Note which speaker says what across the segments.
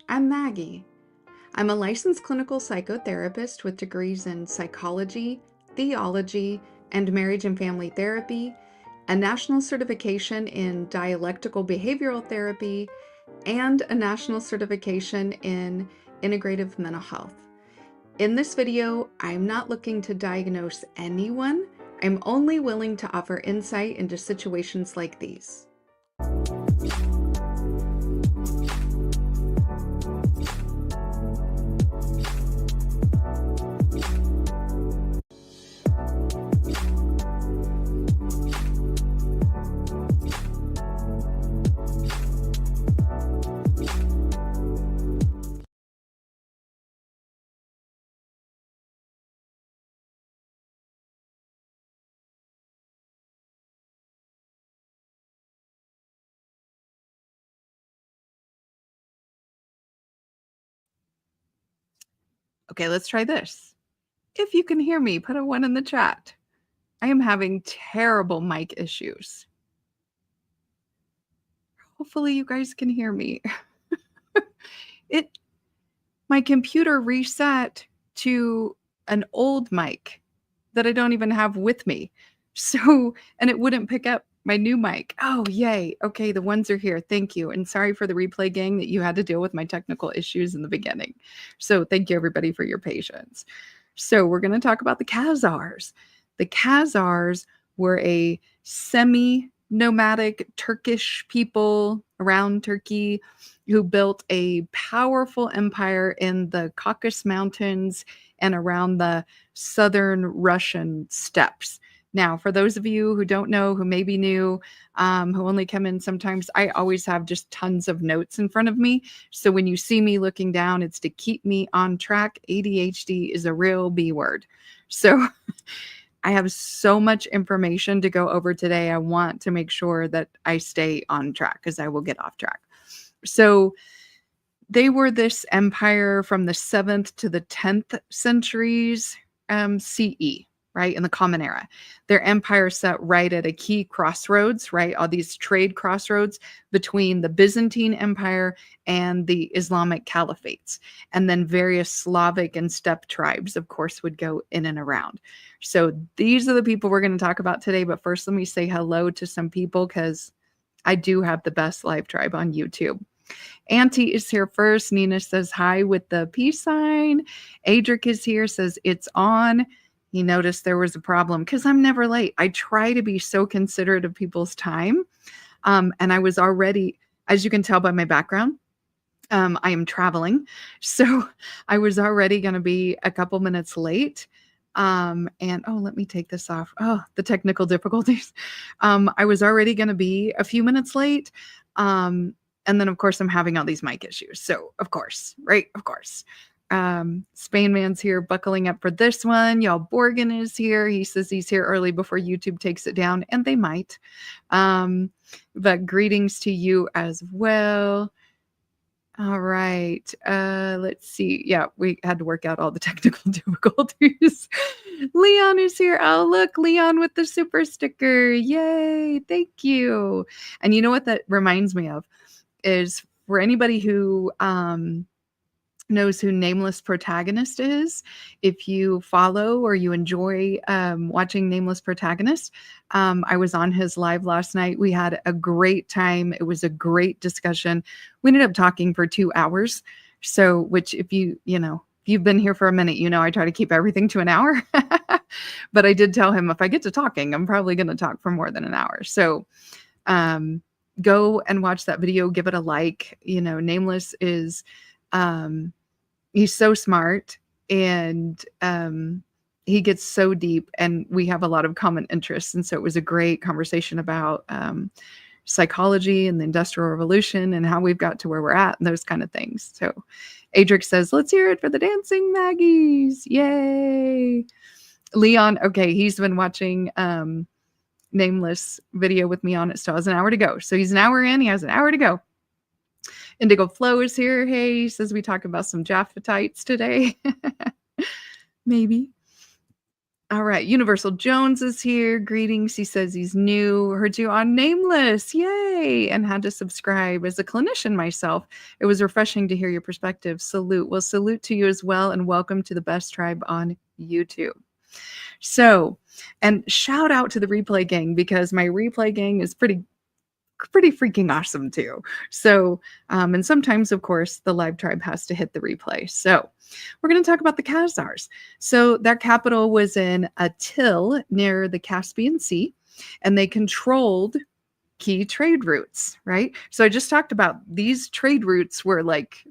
Speaker 1: I'm Maggie. I'm a licensed clinical psychotherapist with degrees in psychology, theology, and marriage and family therapy, a national certification in dialectical behavioral therapy, and a national certification in integrative mental health. In this video, I'm not looking to diagnose anyone. I'm only willing to offer insight into situations like these. Okay, let's try this. If you can hear me, put a 1 in the chat. I am having terrible mic issues. Hopefully you guys can hear me. My computer reset to an old mic that I don't even have with me. And it wouldn't pick up my new mic. Oh, yay. Okay, the ones are here. Thank you. And sorry for the replay gang that you had to deal with my technical issues in the beginning. So thank you everybody for your patience. So we're going to talk about the Khazars. The Khazars were a semi-nomadic Turkish people around Turkey who built a powerful empire in the Caucasus Mountains and around the southern Russian steppes. Now, for those of you who don't know, who maybe knew, who only come in sometimes, I always have just tons of notes in front of me. So when you see me looking down, it's to keep me on track. ADHD is a real B word. So I have so much information to go over today. I want to make sure that I stay on track because I will get off track. So they were this empire from the 7th to the 10th centuries CE, right, in the Common Era. Their empire set right at a key crossroads, right, all these trade crossroads between the Byzantine Empire and the Islamic caliphates. And then various Slavic and steppe tribes, of course, would go in and around. So these are the people we're going to talk about today. But first, let me say hello to some people because I do have the best live tribe on YouTube. Auntie is here first. Nina says hi with the peace sign. Adric is here, says it's on. He noticed there was a problem because I'm never late. I try to be so considerate of people's time. And I was already, as you can tell by my background, I am traveling. So I was already going to be a couple minutes late. And let me take this off. Oh, the technical difficulties. I was already going to be a few minutes late. And then, of course, I'm having all these mic issues. So, of course, right? Of course. Spain Man's here buckling up for this one. Y'all, Borgen is here. He says he's here early before YouTube takes it down, and they might. But greetings to you as well. All right. Let's see. Yeah, we had to work out all the technical difficulties. Leon is here. Oh, look, Leon with the super sticker. Yay. Thank you. And you know what that reminds me of is for anybody who knows who Nameless Protagonist is, if you follow or you enjoy watching Nameless Protagonist, I was on his live last night. We had a great time. It was a great discussion. We ended up talking for 2 hours. So, which if you've been here for a minute, I try to keep everything to an hour. But I did tell him if I get to talking, I'm probably going to talk for more than an hour. So, go and watch that video, give it a like. Nameless is he's so smart and he gets so deep and we have a lot of common interests. And so it was a great conversation about psychology and the Industrial Revolution and how we've got to where we're at and those kind of things. So Adric says, let's hear it for the dancing Maggies. Yay. Leon, okay, he's been watching Nameless video with me on it. Still has an hour to go. So he's an hour in. He has an hour to go. Indigo Flow is here. Hey, he says we talk about some Japhetites today. Maybe. All right. Universal Jones is here. Greetings. He says he's new. Heard you on Nameless. Yay. And had to subscribe. As a clinician myself, it was refreshing to hear your perspective. Salute. Well, salute to you as well. And welcome to the best tribe on YouTube. So, and shout out to the replay gang because my replay gang is pretty freaking awesome too. So, and sometimes, of course, the live tribe has to hit the replay. So we're going to talk about the Khazars. So their capital was in Atil near the Caspian Sea, and they controlled key trade routes, right? So I just talked about these trade routes were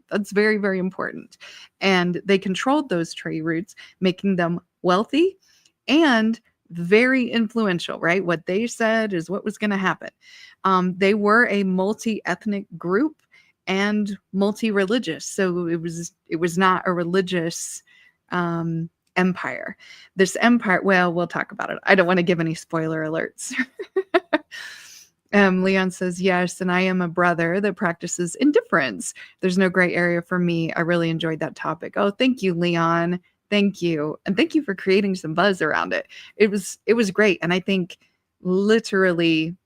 Speaker 1: that's very, very important. And they controlled those trade routes, making them wealthy and very influential, right? What they said is what was going to happen. They were a multi-ethnic group and multi-religious. So it was not a religious empire. This empire, well, we'll talk about it. I don't want to give any spoiler alerts. Leon says, yes, and I am a brother that practices indifference. There's no gray area for me. I really enjoyed that topic. Oh, thank you, Leon. Thank you. And thank you for creating some buzz around it. It was great. And I think literally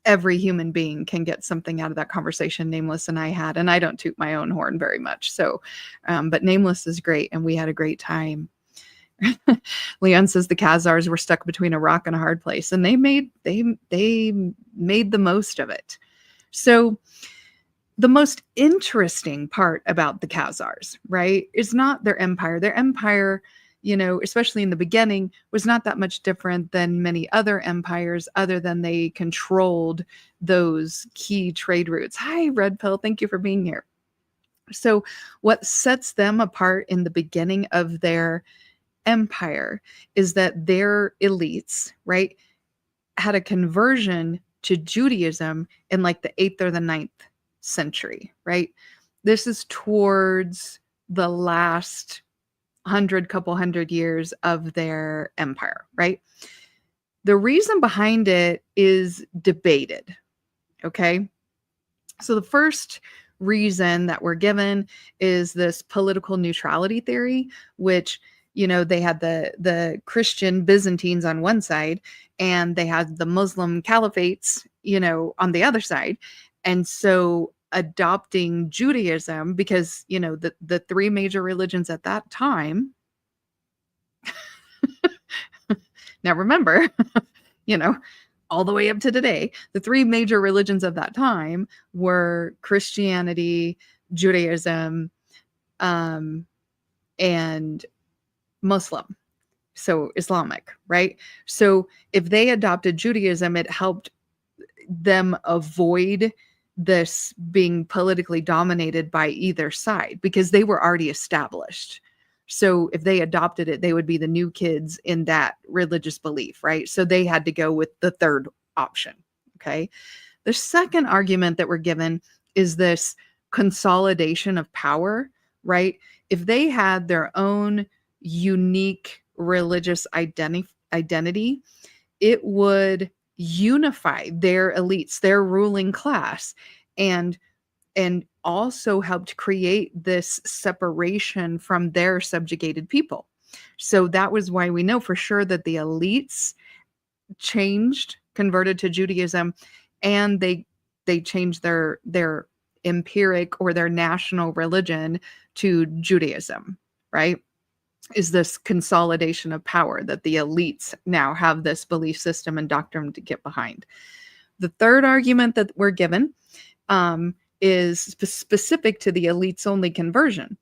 Speaker 1: every human being can get something out of that conversation Nameless and I had. And I don't toot my own horn very much. So, but Nameless is great. And we had a great time. Leon says the Khazars were stuck between a rock and a hard place. And they made the most of it. So the most interesting part about the Khazars, right, is not their empire. Their empire especially in the beginning, was not that much different than many other empires, other than they controlled those key trade routes. Hi, Red Pill. Thank you for being here. So, what sets them apart in the beginning of their empire is that their elites, right, had a conversion to Judaism in like the 8th or the 9th century, right? This is towards the last couple hundred years of their empire, right? The reason behind it is debated, okay? So the first reason that we're given is this political neutrality theory, which they had the Christian Byzantines on one side, and they had the Muslim caliphates, on the other side. And so adopting Judaism, because the three major religions at that time, now remember, all the way up to today, the three major religions of that time were Christianity, Judaism, and Muslim. So Islamic, right? So if they adopted Judaism, it helped them avoid this being politically dominated by either side, because they were already established. So if they adopted it, they would be the new kids in that religious belief, right? So they had to go with the third option, okay? The second argument that we're given is this consolidation of power, right? If they had their own unique religious identity, it would unify their elites, their ruling class, and also helped create this separation from their subjugated people. So that was why we know for sure that the elites converted to Judaism, and they changed their empiric or their national religion to Judaism, right? Is this consolidation of power that the elites now have this belief system and doctrine to get behind. The third argument that we're given is specific to the elites only conversion.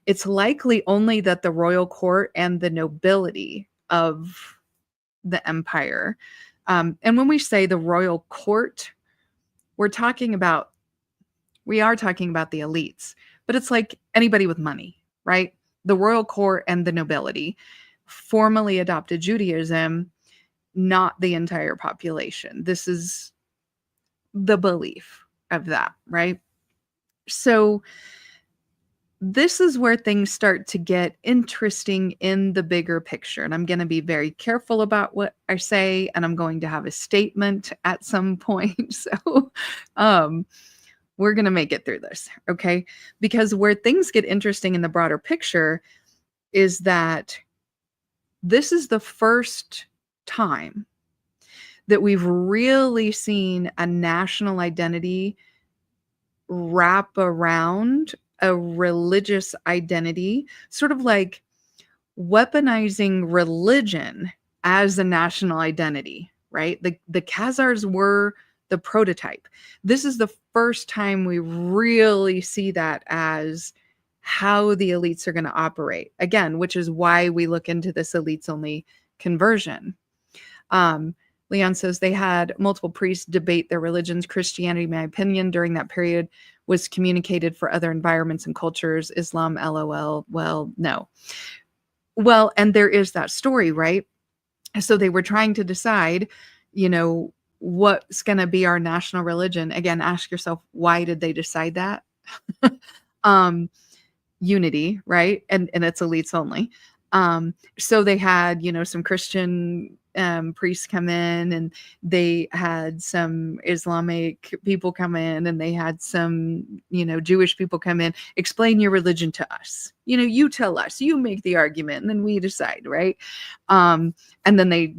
Speaker 1: It's likely only that the royal court and the nobility of the empire, and when we say the royal court, we are talking about the elites, but it's like anybody with money, right? The royal court and the nobility formally adopted Judaism, not the entire population. This is the belief of that, right? So this is where things start to get interesting in the bigger picture. And I'm going to be very careful about what I say, and I'm going to have a statement at some point. So we're going to make it through this, okay? Because where things get interesting in the broader picture is that this is the first time that we've really seen a national identity wrap around a religious identity, sort of like weaponizing religion as a national identity, right? The Khazars were the prototype. This is the first time we really see that as how the elites are going to operate. Again, which is why we look into this elites only conversion. Leon says they had multiple priests debate their religions. Christianity, in my opinion, during that period was communicated for other environments and cultures. Islam, LOL. Well, no. Well, and there is that story, right? So they were trying to decide, what's going to be our national religion. Again, ask yourself, why did they decide that? Unity, right? And it's elites only. So they had, some Christian priests come in, and they had some Islamic people come in, and they had some, Jewish people come in. Explain your religion to us. You tell us, you make the argument, and then we decide, right? And then they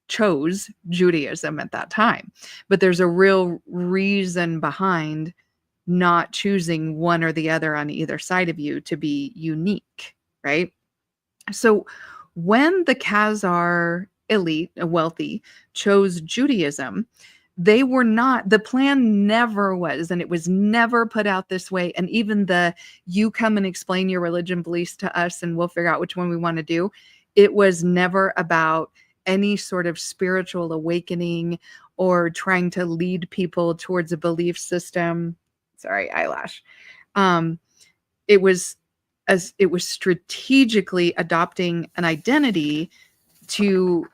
Speaker 1: chose Judaism at that time. But there's a real reason behind not choosing one or the other on either side of you to be unique, right? So when the Khazar elite, wealthy, chose Judaism, They were not, the plan never was, and it was never put out this way. And even the, you come and explain your religion beliefs to us and we'll figure out which one we want to do. It was never about any sort of spiritual awakening or trying to lead people towards a belief system. Sorry, eyelash. It was strategically adopting an identity to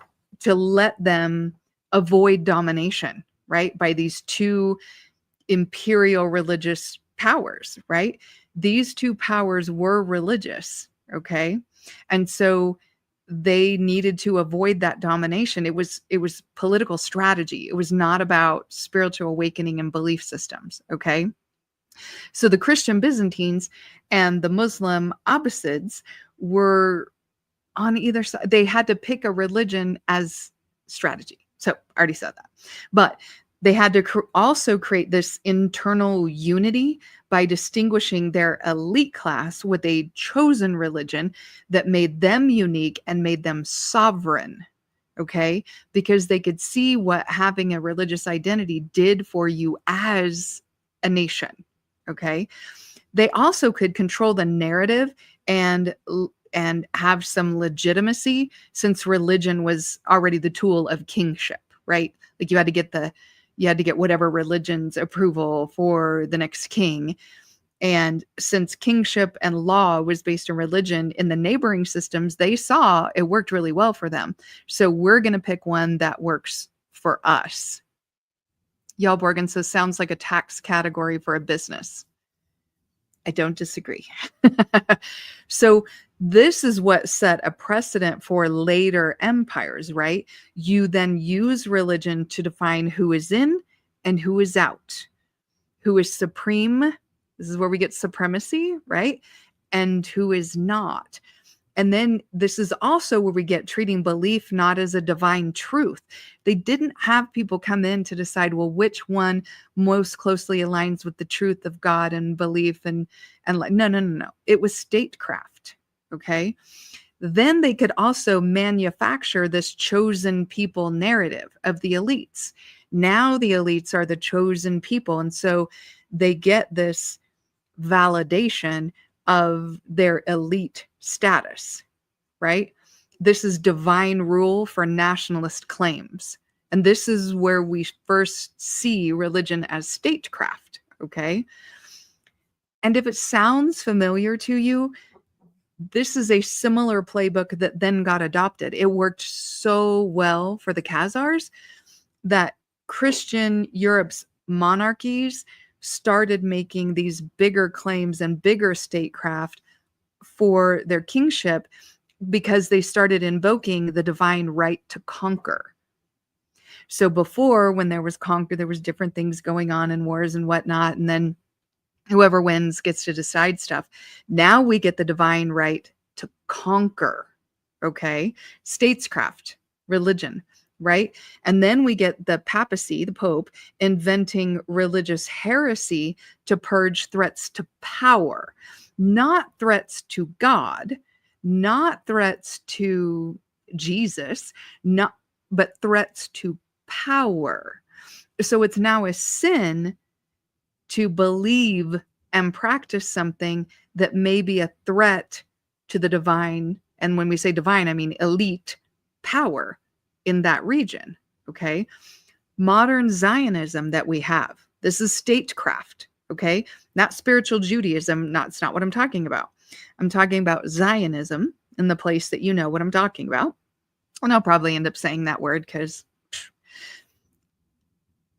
Speaker 1: let them avoid domination, right? By these two imperial religious powers, right? These two powers were religious, okay? And so they needed to avoid that domination. It was political strategy. It was not about spiritual awakening and belief systems, okay? So the Christian Byzantines and the Muslim Abbasids were on either side. They had to pick a religion as strategy. So I already said that. But they had to also create this internal unity by distinguishing their elite class with a chosen religion that made them unique and made them sovereign. Okay? Because they could see what having a religious identity did for you as a nation. Okay? They also could control the narrative and have some legitimacy, since religion was already the tool of kingship, right? Like you had to get whatever religion's approval for the next king. And since kingship and law was based on religion in the neighboring systems, they saw it worked really well for them. So we're going to pick one that works for us. Y'all Borgen says, sounds like a tax category for a business. I don't disagree. So this is what set a precedent for later empires, right? You then use religion to define who is in and who is out, who is supreme. This is where we get supremacy, right? And who is not. And then this is also where we get treating belief not as a divine truth. They didn't have people come in to decide, well, which one most closely aligns with the truth of God and belief and like, no. It was statecraft, okay? Then they could also manufacture this chosen people narrative of the elites. Now the elites are the chosen people. And so they get this validation of their elite status, right? This is divine rule for nationalist claims. And this is where we first see religion as statecraft, okay? And if it sounds familiar to you, this is a similar playbook that then got adopted. It worked so well for the Khazars that Christian Europe's monarchies started making these bigger claims and bigger statecraft for their kingship because they started invoking the divine right to conquer. So before, when there was conquer, there was different things going on in wars and whatnot, and then whoever wins gets to decide stuff. Now we get the divine right to conquer, okay? Statescraft, religion, right? And then we get the papacy, the Pope, inventing religious heresy to purge threats to power, not threats to God, not threats to Jesus, but threats to power. So it's now a sin to believe and practice something that may be a threat to the divine. And when we say divine, I mean elite power in that region, okay? Modern Zionism that we have, this is statecraft, okay? Not spiritual Judaism, it's not what I'm talking about. I'm talking about Zionism in the place that you know what I'm talking about. And I'll probably end up saying that word because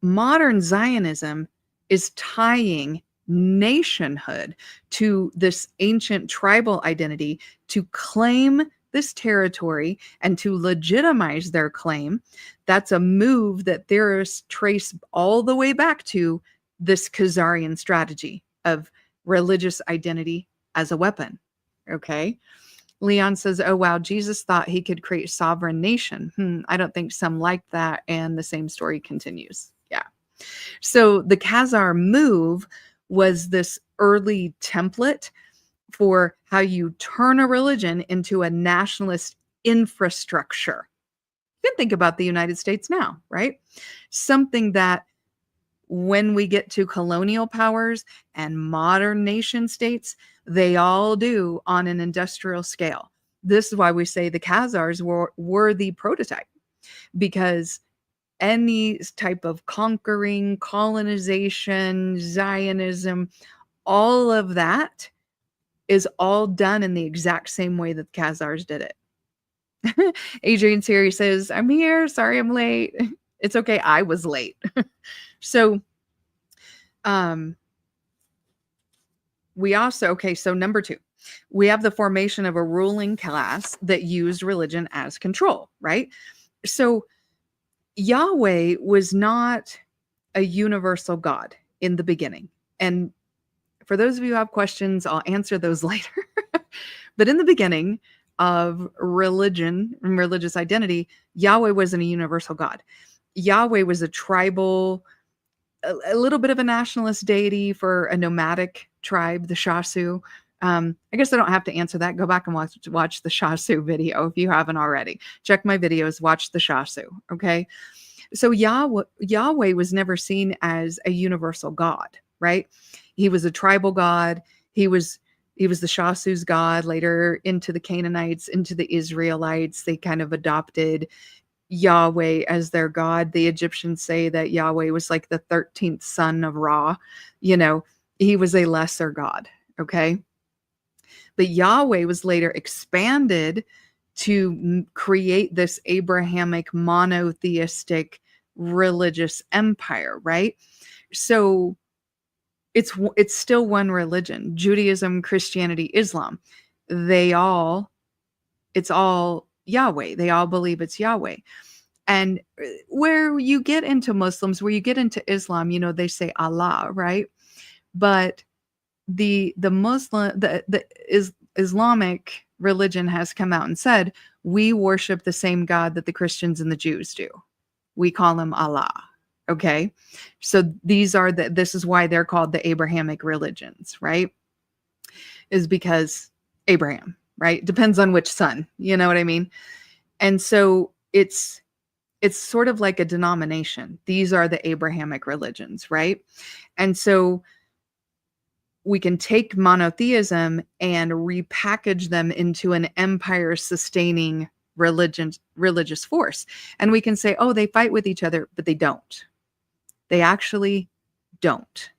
Speaker 1: modern Zionism is tying nationhood to this ancient tribal identity to claim this territory and to legitimize their claim. That's a move that theorists trace all the way back to this Khazarian strategy of religious identity as a weapon. Okay. Leon says, oh, wow, Jesus thought he could create sovereign nation. I don't think some like that. And the same story continues. Yeah. So the Khazar move was this early template for how you turn a religion into a nationalist infrastructure. You can think about the United States now, right? Something that when we get to colonial powers and modern nation states, they all do on an industrial scale. This is why we say the Khazars were the prototype, because any type of conquering, colonization, Zionism, all of that is all done in the exact same way that the Khazars did it. Adrian's here. He says, I'm here. Sorry I'm late. It's okay. I was late. So, we also, okay, so number 2, we have the formation of a ruling class that used religion as control, right? So Yahweh was not a universal God in the beginning. And for those of you who have questions, I'll answer those later. But in the beginning of religion and religious identity, Yahweh wasn't a universal God. Yahweh was a tribal, a little bit of a nationalist deity for a nomadic tribe, the Shasu. I guess I don't have to answer that. Go back and watch the Shasu video if you haven't already. Check my videos, watch the Shasu, okay? So Yahweh was never seen as a universal God, right? He was a tribal God. He was the Shasu's God, later into the Canaanites, into the Israelites. They kind of adopted Yahweh as their God. The Egyptians say that Yahweh was like the 13th son of Ra. He was a lesser God, okay? But Yahweh was later expanded to create this Abrahamic monotheistic religious empire, right? So it's still one religion. Judaism, Christianity, Islam, it's all Yahweh. They all believe it's Yahweh. And where you get into Muslims, where you get into Islam, they say Allah, right? But the Islamic religion has come out and said, we worship the same God that the Christians and the Jews do. We call him Allah. Okay. So this is why they're called the Abrahamic religions, right? Is because Abraham, right? Depends on which son, you know what I mean? And so it's sort of like a denomination. These are the Abrahamic religions, right? And so we can take monotheism and repackage them into an empire-sustaining religious force. And we can say, oh, they fight with each other, but they don't. They actually don't.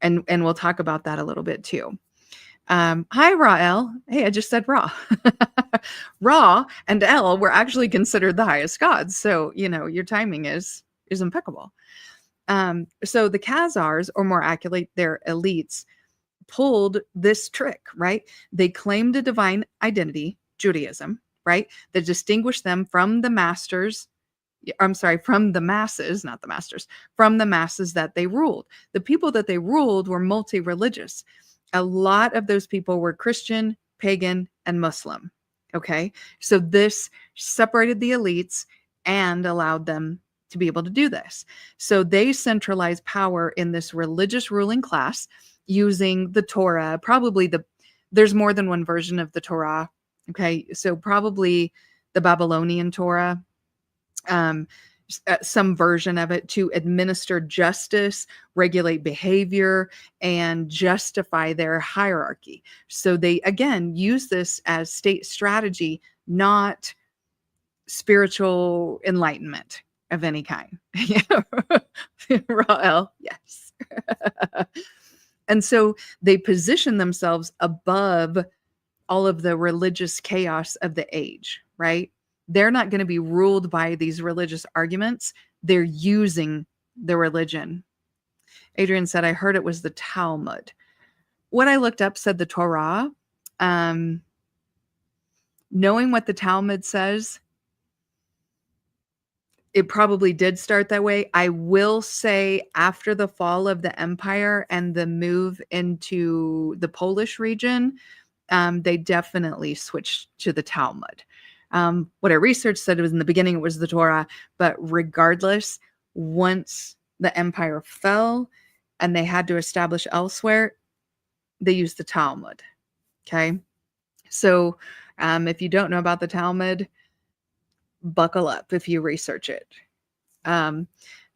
Speaker 1: And we'll talk about that a little bit too. Hi, Ra'el. Hey, I just said Ra. Ra and El were actually considered the highest gods. So, your timing is impeccable. So the Khazars, or more accurately, their elites, pulled this trick, right? They claimed a divine identity, Judaism, right? That distinguished them from the masses, not the masters, from the masses that they ruled. The people that they ruled were multi-religious. A lot of those people were Christian, pagan, and Muslim. Okay. So this separated the elites and allowed them to be able to do this. So they centralized power in this religious ruling class using the Torah. There's more than one version of the Torah. Okay. So probably the Babylonian Torah, some version of it, to administer justice, regulate behavior, and justify their hierarchy. So they, again, use this as state strategy, not spiritual enlightenment of any kind. Rael, yes. And so they position themselves above all of the religious chaos of the age, right? They're not going to be ruled by these religious arguments. They're using the religion. Adrian said, I heard it was the Talmud. What I looked up said the Torah. Knowing what the Talmud says, it probably did start that way. I will say after the fall of the empire and the move into the Polish region, they definitely switched to the Talmud. What I researched said it was in the beginning, it was the Torah, but regardless, once the empire fell and they had to establish elsewhere, they used the Talmud. Okay. So if you don't know about the Talmud, buckle up if you research it.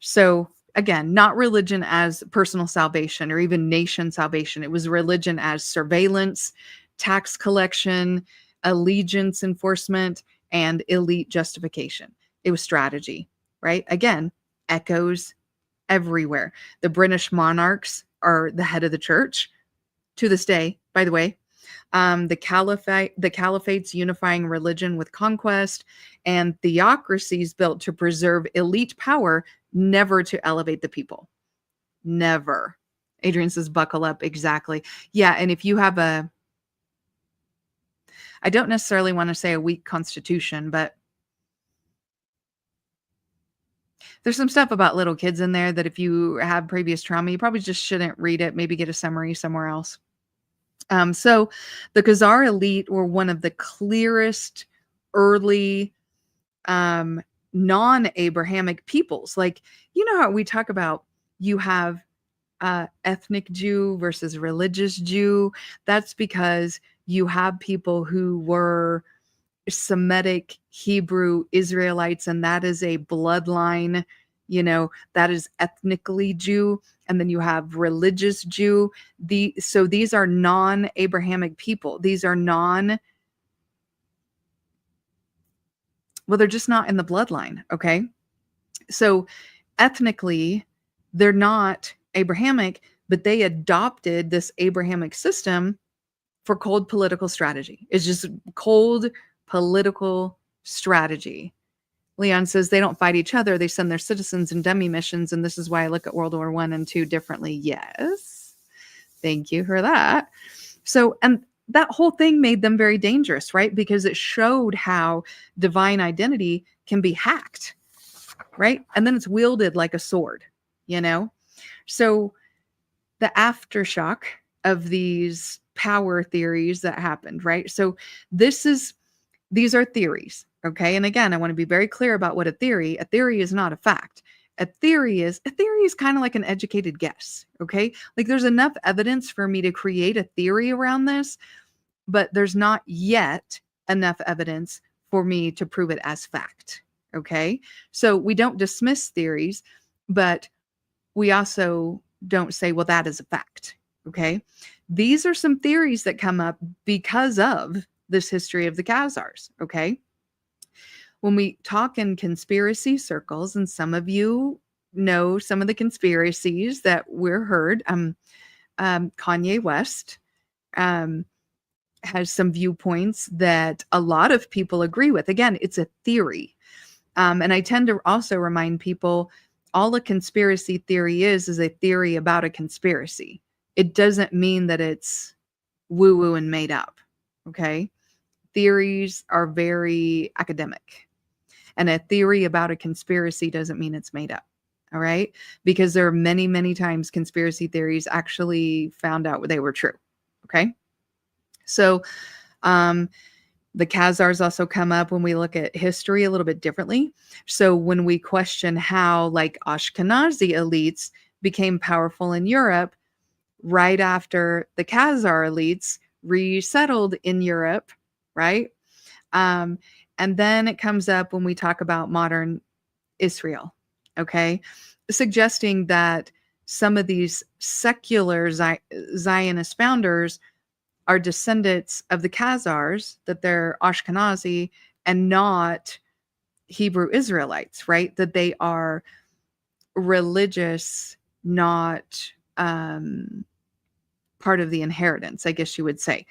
Speaker 1: So again, not religion as personal salvation or even nation salvation. It was religion as surveillance, tax collection, allegiance enforcement, and elite justification. It was strategy, right? Again, echoes everywhere. The British monarchs are the head of the church to this day, by the way. The caliphate's unifying religion with conquest, and theocracies built to preserve elite power, never to elevate the people. Never. Adrian says, buckle up. Exactly. Yeah. And if you have I don't necessarily want to say a weak constitution, but there's some stuff about little kids in there that if you have previous trauma, you probably just shouldn't read it. Maybe get a summary somewhere else. So the Khazar elite were one of the clearest early non-Abrahamic peoples. Like, you know how we talk about you have ethnic Jew versus religious Jew? That's because you have people who were Semitic Hebrew Israelites, and that is a bloodline, that is ethnically Jew. And then you have religious Jew. So these are non-Abrahamic people. These are they're just not in the bloodline. Okay. So ethnically, they're not Abrahamic, but they adopted this Abrahamic system for cold political strategy. It's just cold political strategy. Leon says they don't fight each other. They send their citizens in dummy missions. And this is why I look at World War I and II differently. Yes. Thank you for that. So, and that whole thing made them very dangerous, right? Because it showed how divine identity can be hacked, right? And then it's wielded like a sword, So the aftershock of these power theories that happened, right? So these are theories, okay? And again, I want to be very clear about what a theory is not a fact. A theory is kind of like an educated guess, okay? Like there's enough evidence for me to create a theory around this, but there's not yet enough evidence for me to prove it as fact, okay? So we don't dismiss theories, but we also don't say, well, that is a fact, okay? These are some theories that come up because of this history of the Khazars, okay? When we talk in conspiracy circles, and some of you know some of the conspiracies that we're heard, Kanye West has some viewpoints that a lot of people agree with. Again, it's a theory. And I tend to also remind people all a conspiracy theory is a theory about a conspiracy. It doesn't mean that it's woo-woo and made up, okay? Theories are very academic. And a theory about a conspiracy doesn't mean it's made up, all right? Because there are many, many times conspiracy theories actually found out they were true, okay? So the Khazars also come up when we look at history a little bit differently. So when we question how like Ashkenazi elites became powerful in Europe right after the Khazar elites resettled in Europe, right? And then it comes up when we talk about modern Israel, okay? Suggesting that some of these secular Zionist founders are descendants of the Khazars, that they're Ashkenazi and not Hebrew Israelites, right? That they are religious, not part of the inheritance, I guess you would say,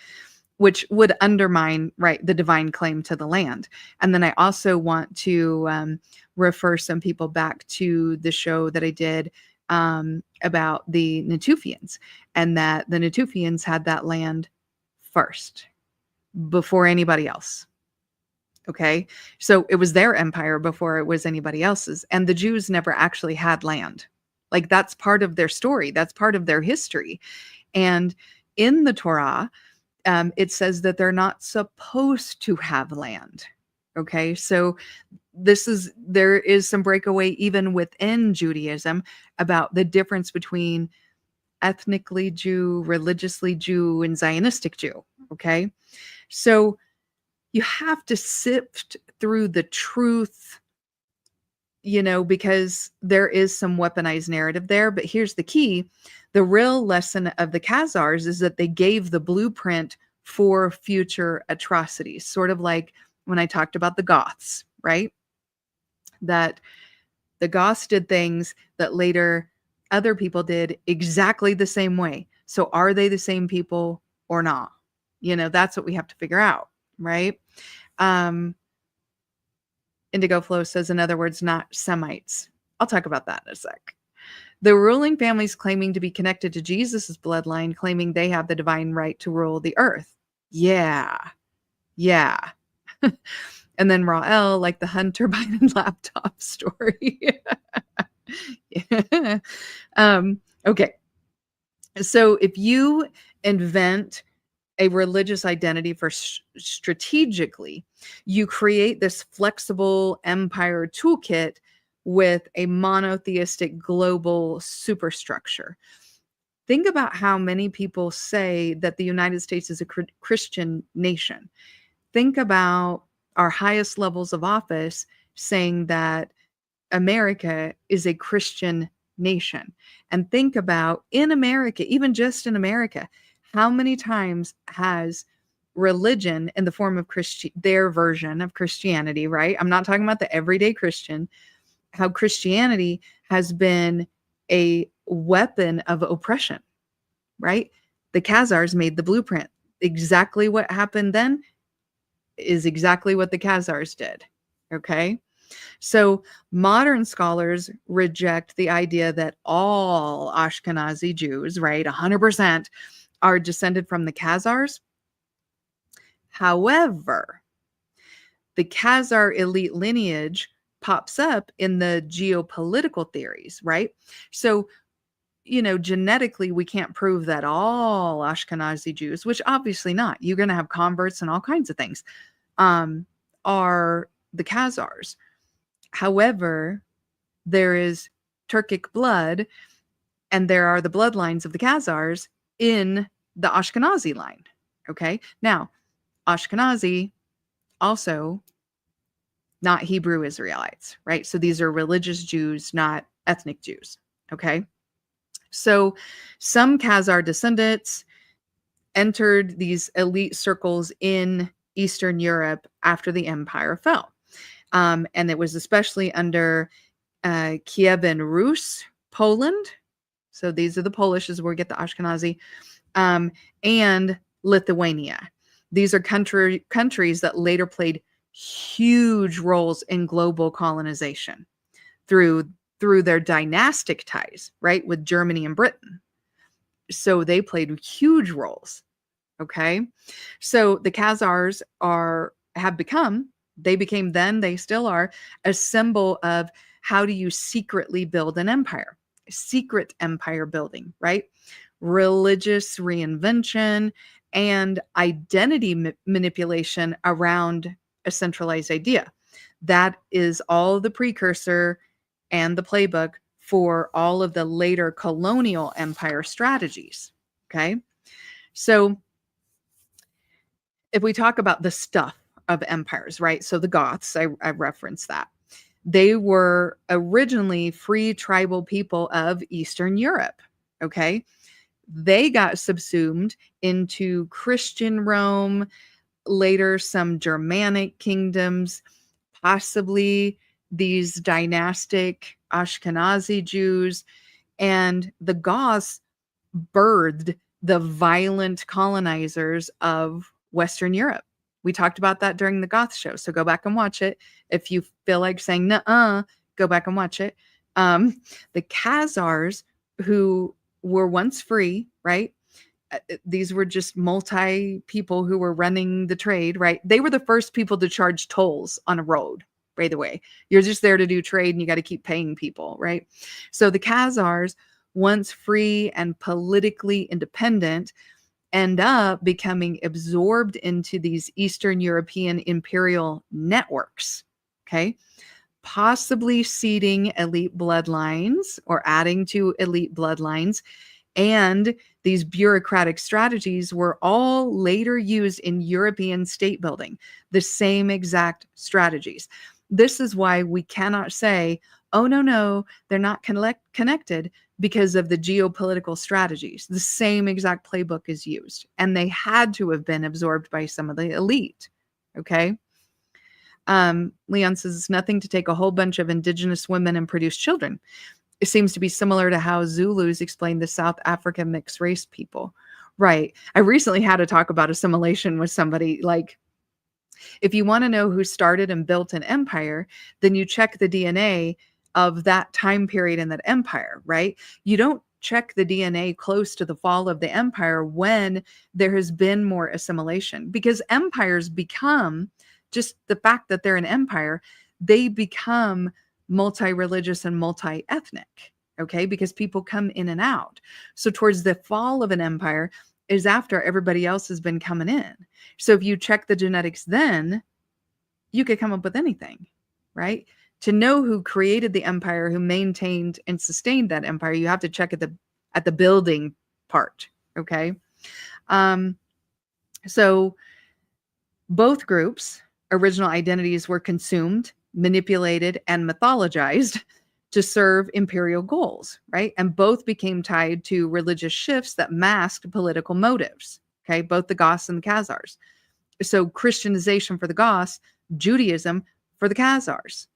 Speaker 1: which would undermine, right, the divine claim to the land. And then I also want to refer some people back to the show that I did about the Natufians, and that the Natufians had that land first before anybody else. Okay. So it was their empire before it was anybody else's. And the Jews never actually had land. Like that's part of their story. That's part of their history. And in the Torah, it says that they're not supposed to have land. Okay. So there is some breakaway even within Judaism about the difference between ethnically Jew, religiously Jew, and Zionistic Jew. Okay. So you have to sift through the truth, because there is some weaponized narrative there. But here's the key. The real lesson of the Khazars is that they gave the blueprint for future atrocities, sort of like when I talked about the Goths, right? That the Goths did things that later other people did exactly the same way. So are they the same people or not? That's what we have to figure out, right? Indigo Flow says, in other words, not Semites. I'll talk about that in a sec. The ruling families claiming to be connected to Jesus's bloodline, claiming they have the divine right to rule the earth. Yeah. And then Rael, like the Hunter Biden laptop story. Yeah. Okay. So if you invent a religious identity for strategically, you create this flexible empire toolkit with a monotheistic global superstructure. Think about how many people say that the United States is a Christian nation. Think about our highest levels of office saying that America is a Christian nation. And think about in America, even just in America, how many times has religion in the form of their version of Christianity, right? I'm not talking about the everyday Christian, how Christianity has been a weapon of oppression, right? The Khazars made the blueprint. Exactly what happened then is exactly what the Khazars did, okay? So modern scholars reject the idea that all Ashkenazi Jews, right, 100%, are descended from the Khazars. However, the Khazar elite lineage pops up in the geopolitical theories, right? So, genetically, we can't prove that all Ashkenazi Jews, which obviously not, you're going to have converts and all kinds of things, are the Khazars. However, there is Turkic blood, and there are the bloodlines of the Khazars in the Ashkenazi line. Okay. Now, Ashkenazi also not Hebrew Israelites, right? So these are religious Jews, not ethnic Jews. Okay. So some Khazar descendants entered these elite circles in Eastern Europe after the empire fell. And it was especially under Kievan Rus, Poland. So these are the Polish, is where we get the Ashkenazi, and Lithuania. These are countries that later played huge roles in global colonization through their dynastic ties, right, with Germany and Britain. So they played huge roles. Okay. So the Khazars they became then, they still are, a symbol of how do you secretly build an empire, secret empire building, right? Religious reinvention and identity manipulation around a centralized idea. That is all the precursor and the playbook for all of the later colonial empire strategies. Okay. So if we talk about the stuff of empires, right? So the Goths, I referenced that. They were originally free tribal people of Eastern Europe. Okay. They got subsumed into Christian Rome, later some Germanic kingdoms, possibly these dynastic Ashkenazi Jews, and the Goths birthed the violent colonizers of Western Europe. We talked about that during the Goth show, so go back and watch it. If you feel like saying, nuh-uh, go back and watch it. The Khazars, who were once free, right? These were just multi people who were running the trade, right? They were the first people to charge tolls on a road, by the way. You're just there to do trade and you got to keep paying people, right? So the Khazars, once free and politically independent, end up becoming absorbed into these Eastern European imperial networks, okay? Possibly seeding elite bloodlines or adding to elite bloodlines And these bureaucratic strategies were all later used in European state building, the same exact strategies. This is why we cannot say, oh, no, they're not connected because of the geopolitical strategies. The same exact playbook is used, and they had to have been absorbed by some of the elite. Okay. Leon says it's nothing to take a whole bunch of indigenous women and produce children. It seems to be similar to how Zulus explain the South African mixed race people. Right. I recently had a talk about assimilation with somebody. Like, if you want to know who started and built an empire, then you check the DNA of that time period in that empire, right? You don't check the DNA close to the fall of the empire when there has been more assimilation, because empires become, just the fact that they're an empire, they become multi-religious and multi-ethnic, okay? Because people come in and out. So towards the fall of an empire is after everybody else has been coming in. So if you check the genetics then, you could come up with anything, right? To know who created the empire, who maintained and sustained that empire, you have to check at the building part, okay? So both groups' original identities were consumed, manipulated, and mythologized to serve imperial goals, right? And both became tied to religious shifts that masked political motives, okay? Both the Goths and the Khazars. So Christianization for the Goths, Judaism for the Khazars.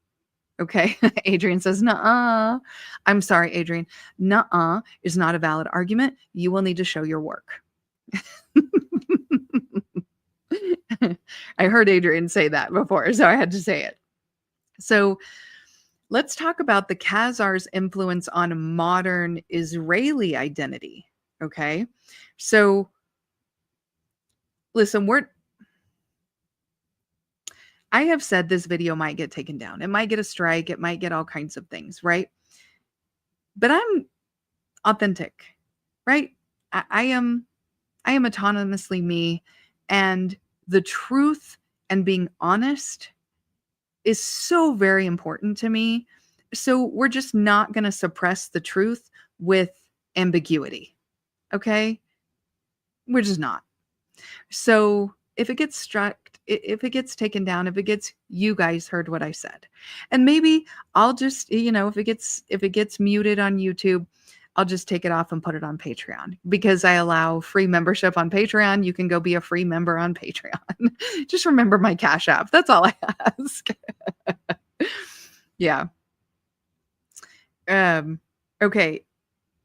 Speaker 1: Okay. Adrian says, nuh-uh. I'm sorry, Adrian. Nuh-uh is not a valid argument. You will need to show your work. I heard Adrian say that before, so I had to say it. So let's talk about the Khazars' influence on modern Israeli identity. Okay. So listen, I have said this video might get taken down. It might get a strike. It might get all kinds of things, right? But I'm authentic, right? I am autonomously me, and the truth and being honest is so very important to me. So we're just not going to suppress the truth with ambiguity. Okay? We're just not. So if it gets struck, if it gets taken down, if it gets, you guys heard what I said. And maybe I'll just, if it gets muted on YouTube, I'll just take it off and put it on Patreon, because I allow free membership on Patreon. You can go be a free member on Patreon. Just remember my Cash App. That's all I ask. Yeah. Okay.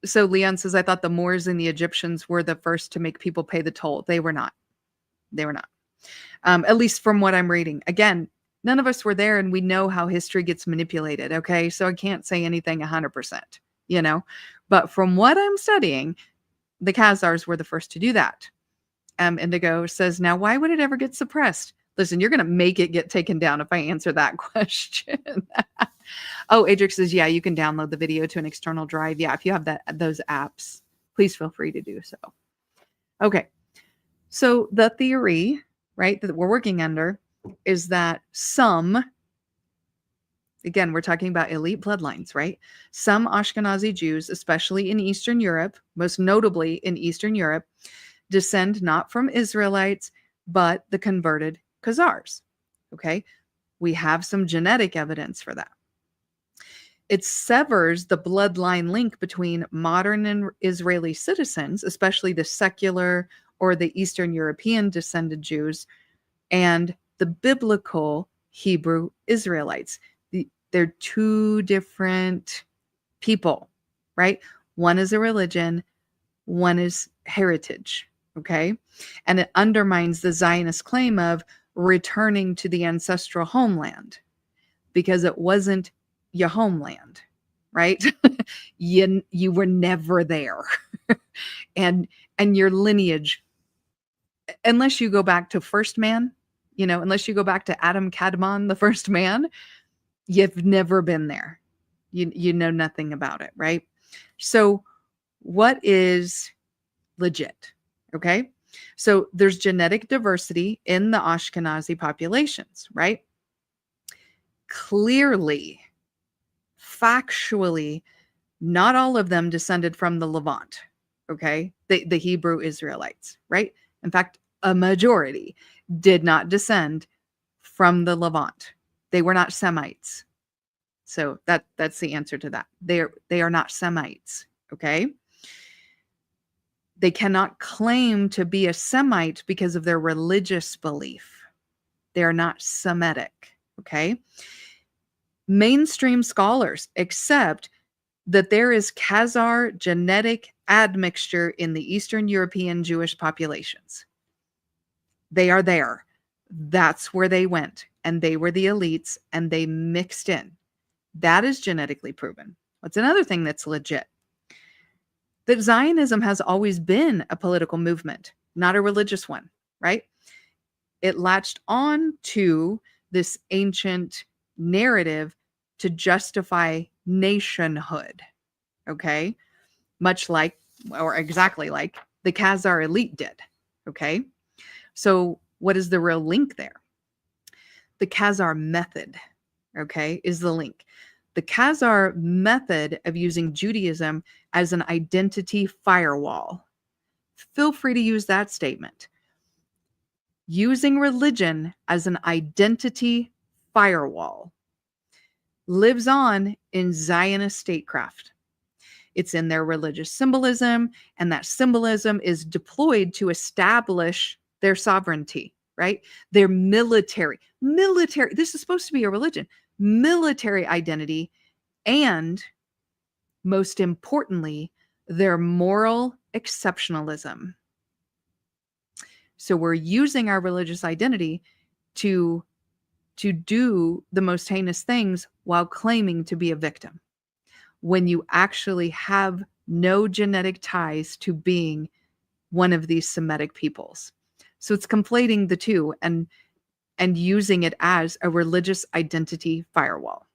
Speaker 1: So Leon says, I thought the Moors and the Egyptians were the first to make people pay the toll. They were not. They were not. At least from what I'm reading. Again, none of us were there, and we know how history gets manipulated. Okay. So I can't say anything 100%, but from what I'm studying, the Khazars were the first to do that. Indigo says, now, why would it ever get suppressed? Listen, you're going to make it get taken down if I answer that question. Oh, Adric says, yeah, you can download the video to an external drive. Yeah, if you have those apps, please feel free to do so. Okay. So the theory, right, that we're working under is that again, we're talking about elite bloodlines, right? Some Ashkenazi Jews, especially in Eastern Europe, most notably in Eastern Europe, descend not from Israelites, but the converted Khazars. Okay. We have some genetic evidence for that. It severs the bloodline link between modern and Israeli citizens, especially the secular or the Eastern European descended Jews, and the biblical Hebrew Israelites. They're two different people, right? One is a religion, one is heritage, okay? And it undermines the Zionist claim of returning to the ancestral homeland, because it wasn't your homeland, right? you were never there. and your lineage, unless you go back to first man, unless you go back to Adam Kadmon, the first man, you've never been there. You know nothing about it, right? So what is legit? Okay. So there's genetic diversity in the Ashkenazi populations, right? Clearly, factually, not all of them descended from the Levant. okay? The Hebrew Israelites, right? In fact, a majority did not descend from the Levant. They were not Semites. So that's the answer to that. They are not Semites, okay? They cannot claim to be a Semite because of their religious belief. They are not Semitic, okay? Mainstream scholars accept that there is Khazar genetic admixture in the Eastern European Jewish populations. They are there. That's where they went, and they were the elites, and they mixed in. That is genetically proven. What's another thing that's legit? That Zionism has always been a political movement, not a religious one, right? It latched on to this ancient narrative to justify nationhood, okay? Much like, or exactly like, the Khazar elite did, okay? So what is the real link there? The Khazar method, okay, is the link. The Khazar method of using Judaism as an identity firewall. Feel free to use that statement. Using religion as an identity firewall lives on in Zionist statecraft. It's in their religious symbolism, and that symbolism is deployed to establish their sovereignty, right? Their military, this is supposed to be a religion, military identity, and most importantly, their moral exceptionalism. So we're using our religious identity to do the most heinous things while claiming to be a victim, when you actually have no genetic ties to being one of these Semitic peoples. So it's conflating the two and using it as a religious identity firewall.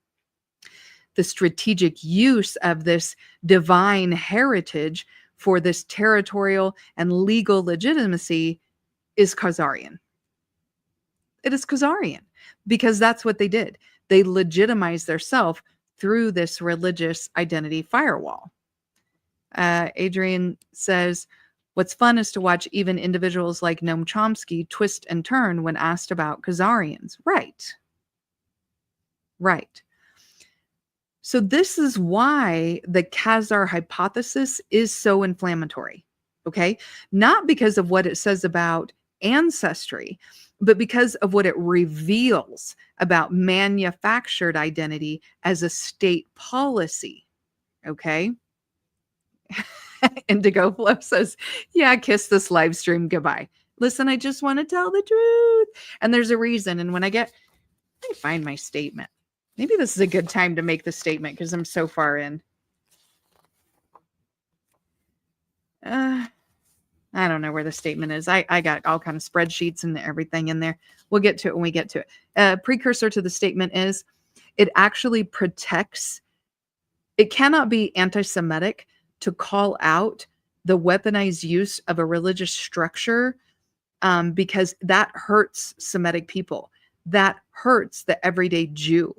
Speaker 1: The strategic use of this divine heritage for this territorial and legal legitimacy is Khazarian. It is Khazarian because that's what they did. They legitimized theirself through this religious identity firewall. Adrian says, what's fun is to watch even individuals like Noam Chomsky twist and turn when asked about Khazarians. Right. Right. So this is why the Khazar hypothesis is so inflammatory, okay? Not because of what it says about ancestry, but because of what it reveals about manufactured identity as a state policy, okay? Indigo Flow says, yeah, kiss this live stream goodbye. Listen, I just want to tell the truth. And there's a reason. And when let me find my statement. Maybe this is a good time to make the statement because I'm so far in. I don't know where the statement is. I got all kind of spreadsheets and everything in there. We'll get to it when we get to it. Precursor to the statement is it actually protects. It cannot be anti-Semitic to call out the weaponized use of a religious structure because that hurts Semitic people. That hurts the everyday Jew.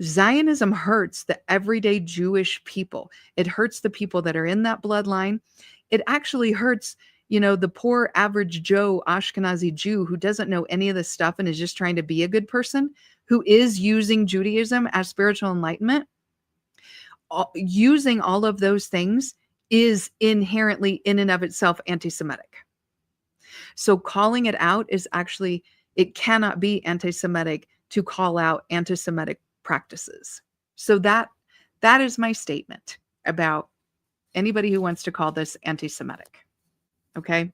Speaker 1: Zionism hurts the everyday Jewish people. It hurts the people that are in that bloodline. It actually hurts, the poor average Joe Ashkenazi Jew who doesn't know any of this stuff and is just trying to be a good person, who is using Judaism as spiritual enlightenment. Using all of those things is inherently in and of itself anti-Semitic. So calling it out is actually, it cannot be anti-Semitic to call out anti-Semitic practices. So that is my statement about anybody who wants to call this anti-Semitic. Okay.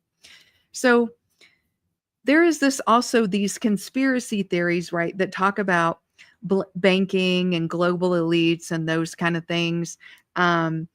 Speaker 1: So there is these conspiracy theories, right, that talk about banking and global elites and those kind of things. That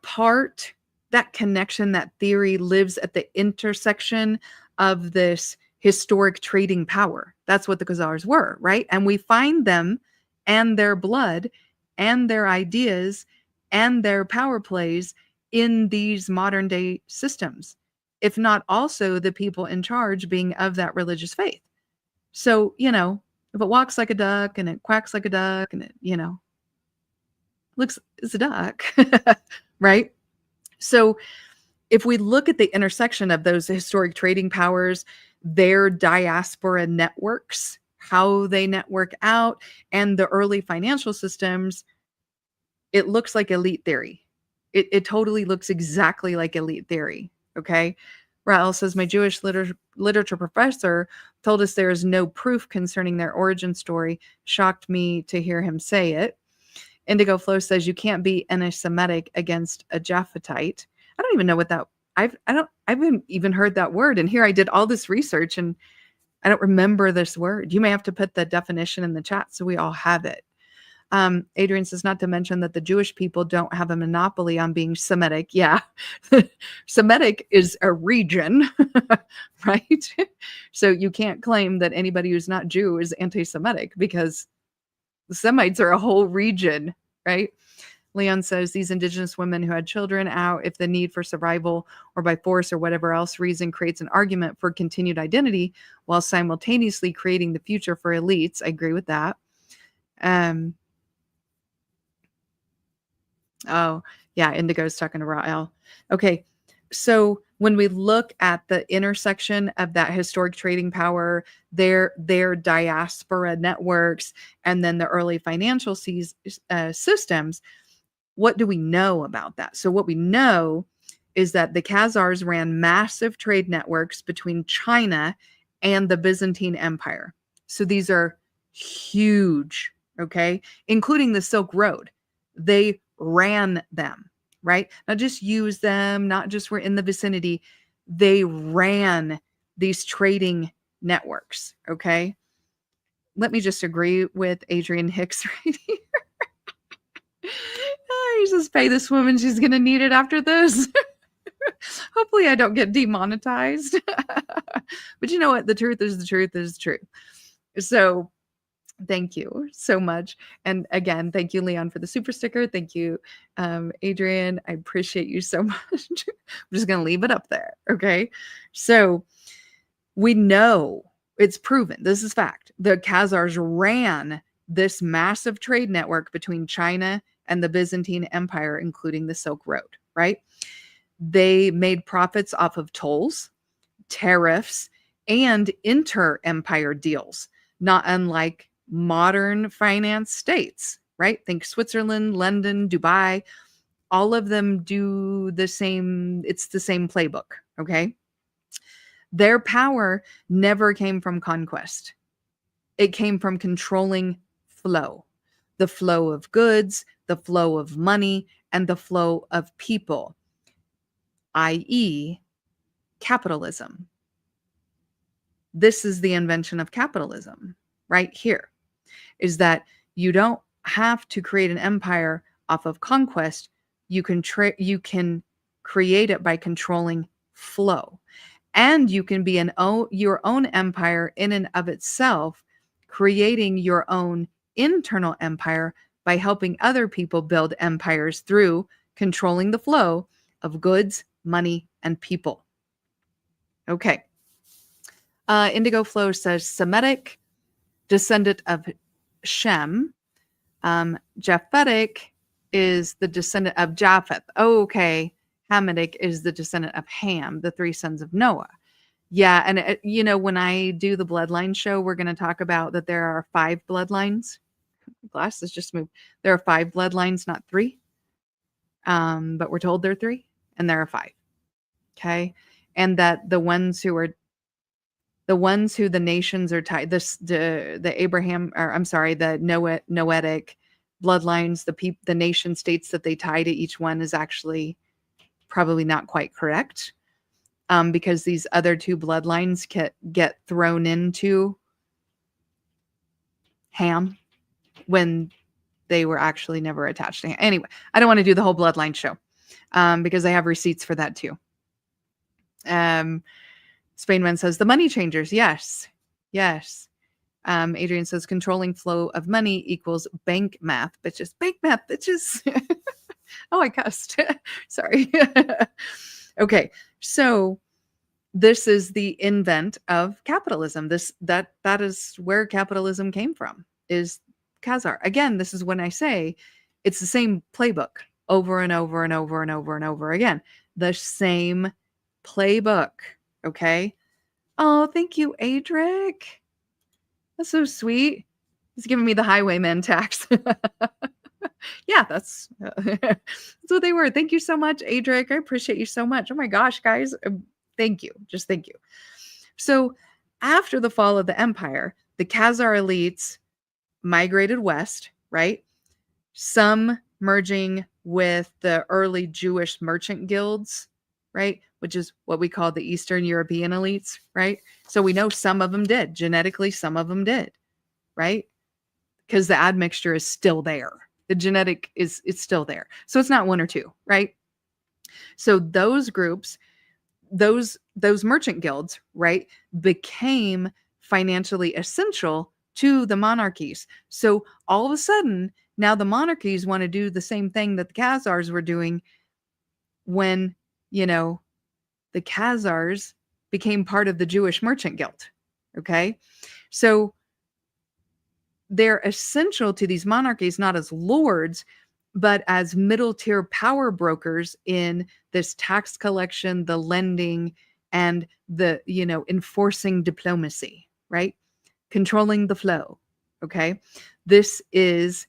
Speaker 1: part, that connection, that theory lives at the intersection of this historic trading power. That's what the Khazars were, right? And we find them and their blood and their ideas and their power plays in these modern day systems, if not also the people in charge being of that religious faith. So, if it walks like a duck and it quacks like a duck and it, looks, it's a duck, right? So if we look at the intersection of those historic trading powers, their diaspora networks, how they network out, and the early financial systems, it looks like elite theory. It totally looks exactly like elite theory. Okay. Rael says, my Jewish literature professor told us there is no proof concerning their origin story. Shocked me to hear him say it. Indigo Flow says you can't be anti-Semitic against a Japhetite. I don't even know what that. I haven't even heard that word. And here I did all this research and I don't remember this word. You may have to put the definition in the chat so we all have it. Adrian says, not to mention that the Jewish people don't have a monopoly on being Semitic. Yeah, Semitic is a region, right? So you can't claim that anybody who's not Jew is anti-Semitic because the Semites are a whole region, right? Leon says these indigenous women who had children out if the need for survival or by force or whatever else reason creates an argument for continued identity while simultaneously creating the future for elites. I agree with that. Oh, yeah, Indigo's talking to Rael. Okay, so when we look at the intersection of that historic trading power, their diaspora networks, and then the early financial systems, what do we know about that? So what we know is that the Khazars ran massive trade networks between China and the Byzantine Empire. So these are huge, okay, including the Silk Road. They ran them, right? Not just use them, not just were in the vicinity. They ran these trading networks, okay? Let me just agree with Adrian Hicks right here. You just pay this woman. She's going to need it after this. Hopefully I don't get demonetized. But you know what? The truth is the truth is true. So thank you so much. And again, thank you, Leon, for the super sticker. Thank you, Adrian. I appreciate you so much. I'm just going to leave it up there. Okay. So we know it's proven. This is fact. The Khazars ran this massive trade network between China and the Byzantine Empire, including the Silk Road, right? They made profits off of tolls, tariffs, and inter-empire deals, not unlike modern finance states, right? Think Switzerland, London, Dubai, all of them do the same. It's the same playbook, okay? Their power never came from conquest. It came from controlling flow, the flow of goods, the flow of money, and the flow of people, i.e., capitalism. This is the invention of capitalism right here, is that you don't have to create an empire off of conquest. You can create it by controlling flow. And you can be your own empire in and of itself, creating your own internal empire by helping other people build empires through controlling the flow of goods, money, and people. Okay. Indigo Flow says Semitic, descendant of Shem. Japhetic is the descendant of Japheth. Oh, okay. Hamitic is the descendant of Ham, the three sons of Noah. Yeah, and when I do the bloodline show, we're going to talk about that there are 5 bloodlines. Glasses just moved. There are 5 bloodlines, not 3. But we're told there are 3, and there are 5. Okay, and that the ones who the nations are tied, the Abraham, or I'm sorry, the Noetic bloodlines, the nation states that they tie to each one is actually probably not quite correct. Because these other 2 bloodlines get thrown into Ham when they were actually never attached to Ham. Anyway, I don't want to do the whole bloodline show because I have receipts for that too. Spainman says the money changers. Yes. Adrian says controlling flow of money equals bank math, bitches. Bank math, bitches. Oh, I cussed. Sorry. Okay, so this is the invent of capitalism. That is where capitalism came from, is Khazar. Again, this is when I say it's the same playbook. over and over and over and over and over again. The same playbook. Okay. Oh, thank you, Adric. That's so sweet. He's giving me the highwayman tax. Yeah, that's what they were. Thank you so much, Adric. I appreciate you so much. Oh my gosh, guys. Thank you. Just thank you. So after the fall of the empire, the Khazar elites migrated west, right? Some merging with the early Jewish merchant guilds, right? Which is what we call the Eastern European elites, right? So we know some of them did. Genetically, some of them did, right? Because the admixture is still there. The genetic is it's still there. So it's not one or two, right? So those groups, those merchant guilds, right, became financially essential to the monarchies. So all of a sudden, now the monarchies want to do the same thing that the Khazars were doing when, the Khazars became part of the Jewish merchant guild. Okay. So they're essential to these monarchies, not as lords, but as middle tier power brokers in this tax collection, the lending, and the, enforcing diplomacy, right? Controlling the flow. Okay. This is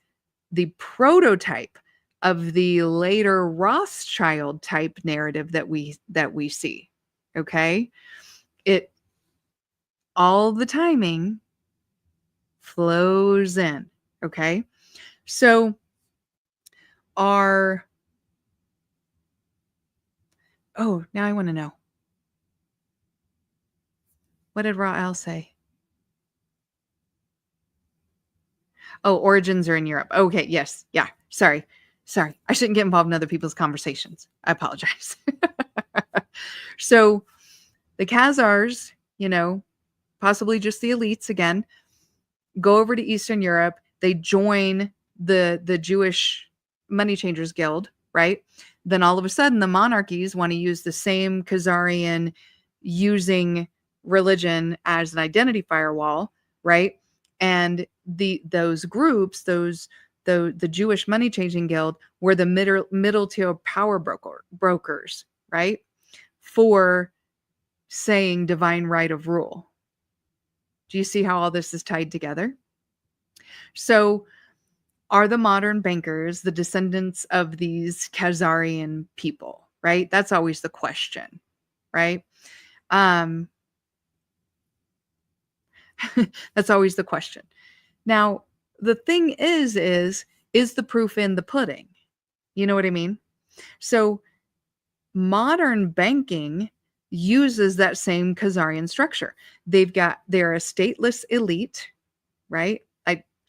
Speaker 1: the prototype of the later Rothschild type narrative that we see. Okay. It all the timing flows in. Okay. So now I want to know. What did Rael say? Oh, origins are in Europe. Okay. Yes. Yeah. Sorry. I shouldn't get involved in other people's conversations. I apologize. So the Khazars, possibly just the elites again, go over to Eastern Europe. They join the Jewish Money Changers Guild, right? Then all of a sudden, the monarchies want to use the same Khazarian using religion as an identity firewall, right? And those groups, the Jewish Money Changing Guild, were the middle tier power brokers, right? For saying divine right of rule. Do you see how all this is tied together? So are the modern bankers the descendants of these Khazarian people, right? That's always the question, right? That's always the question. Now, the thing is the proof in the pudding? You know what I mean? So modern banking uses that same Khazarian structure. They're a stateless elite, right?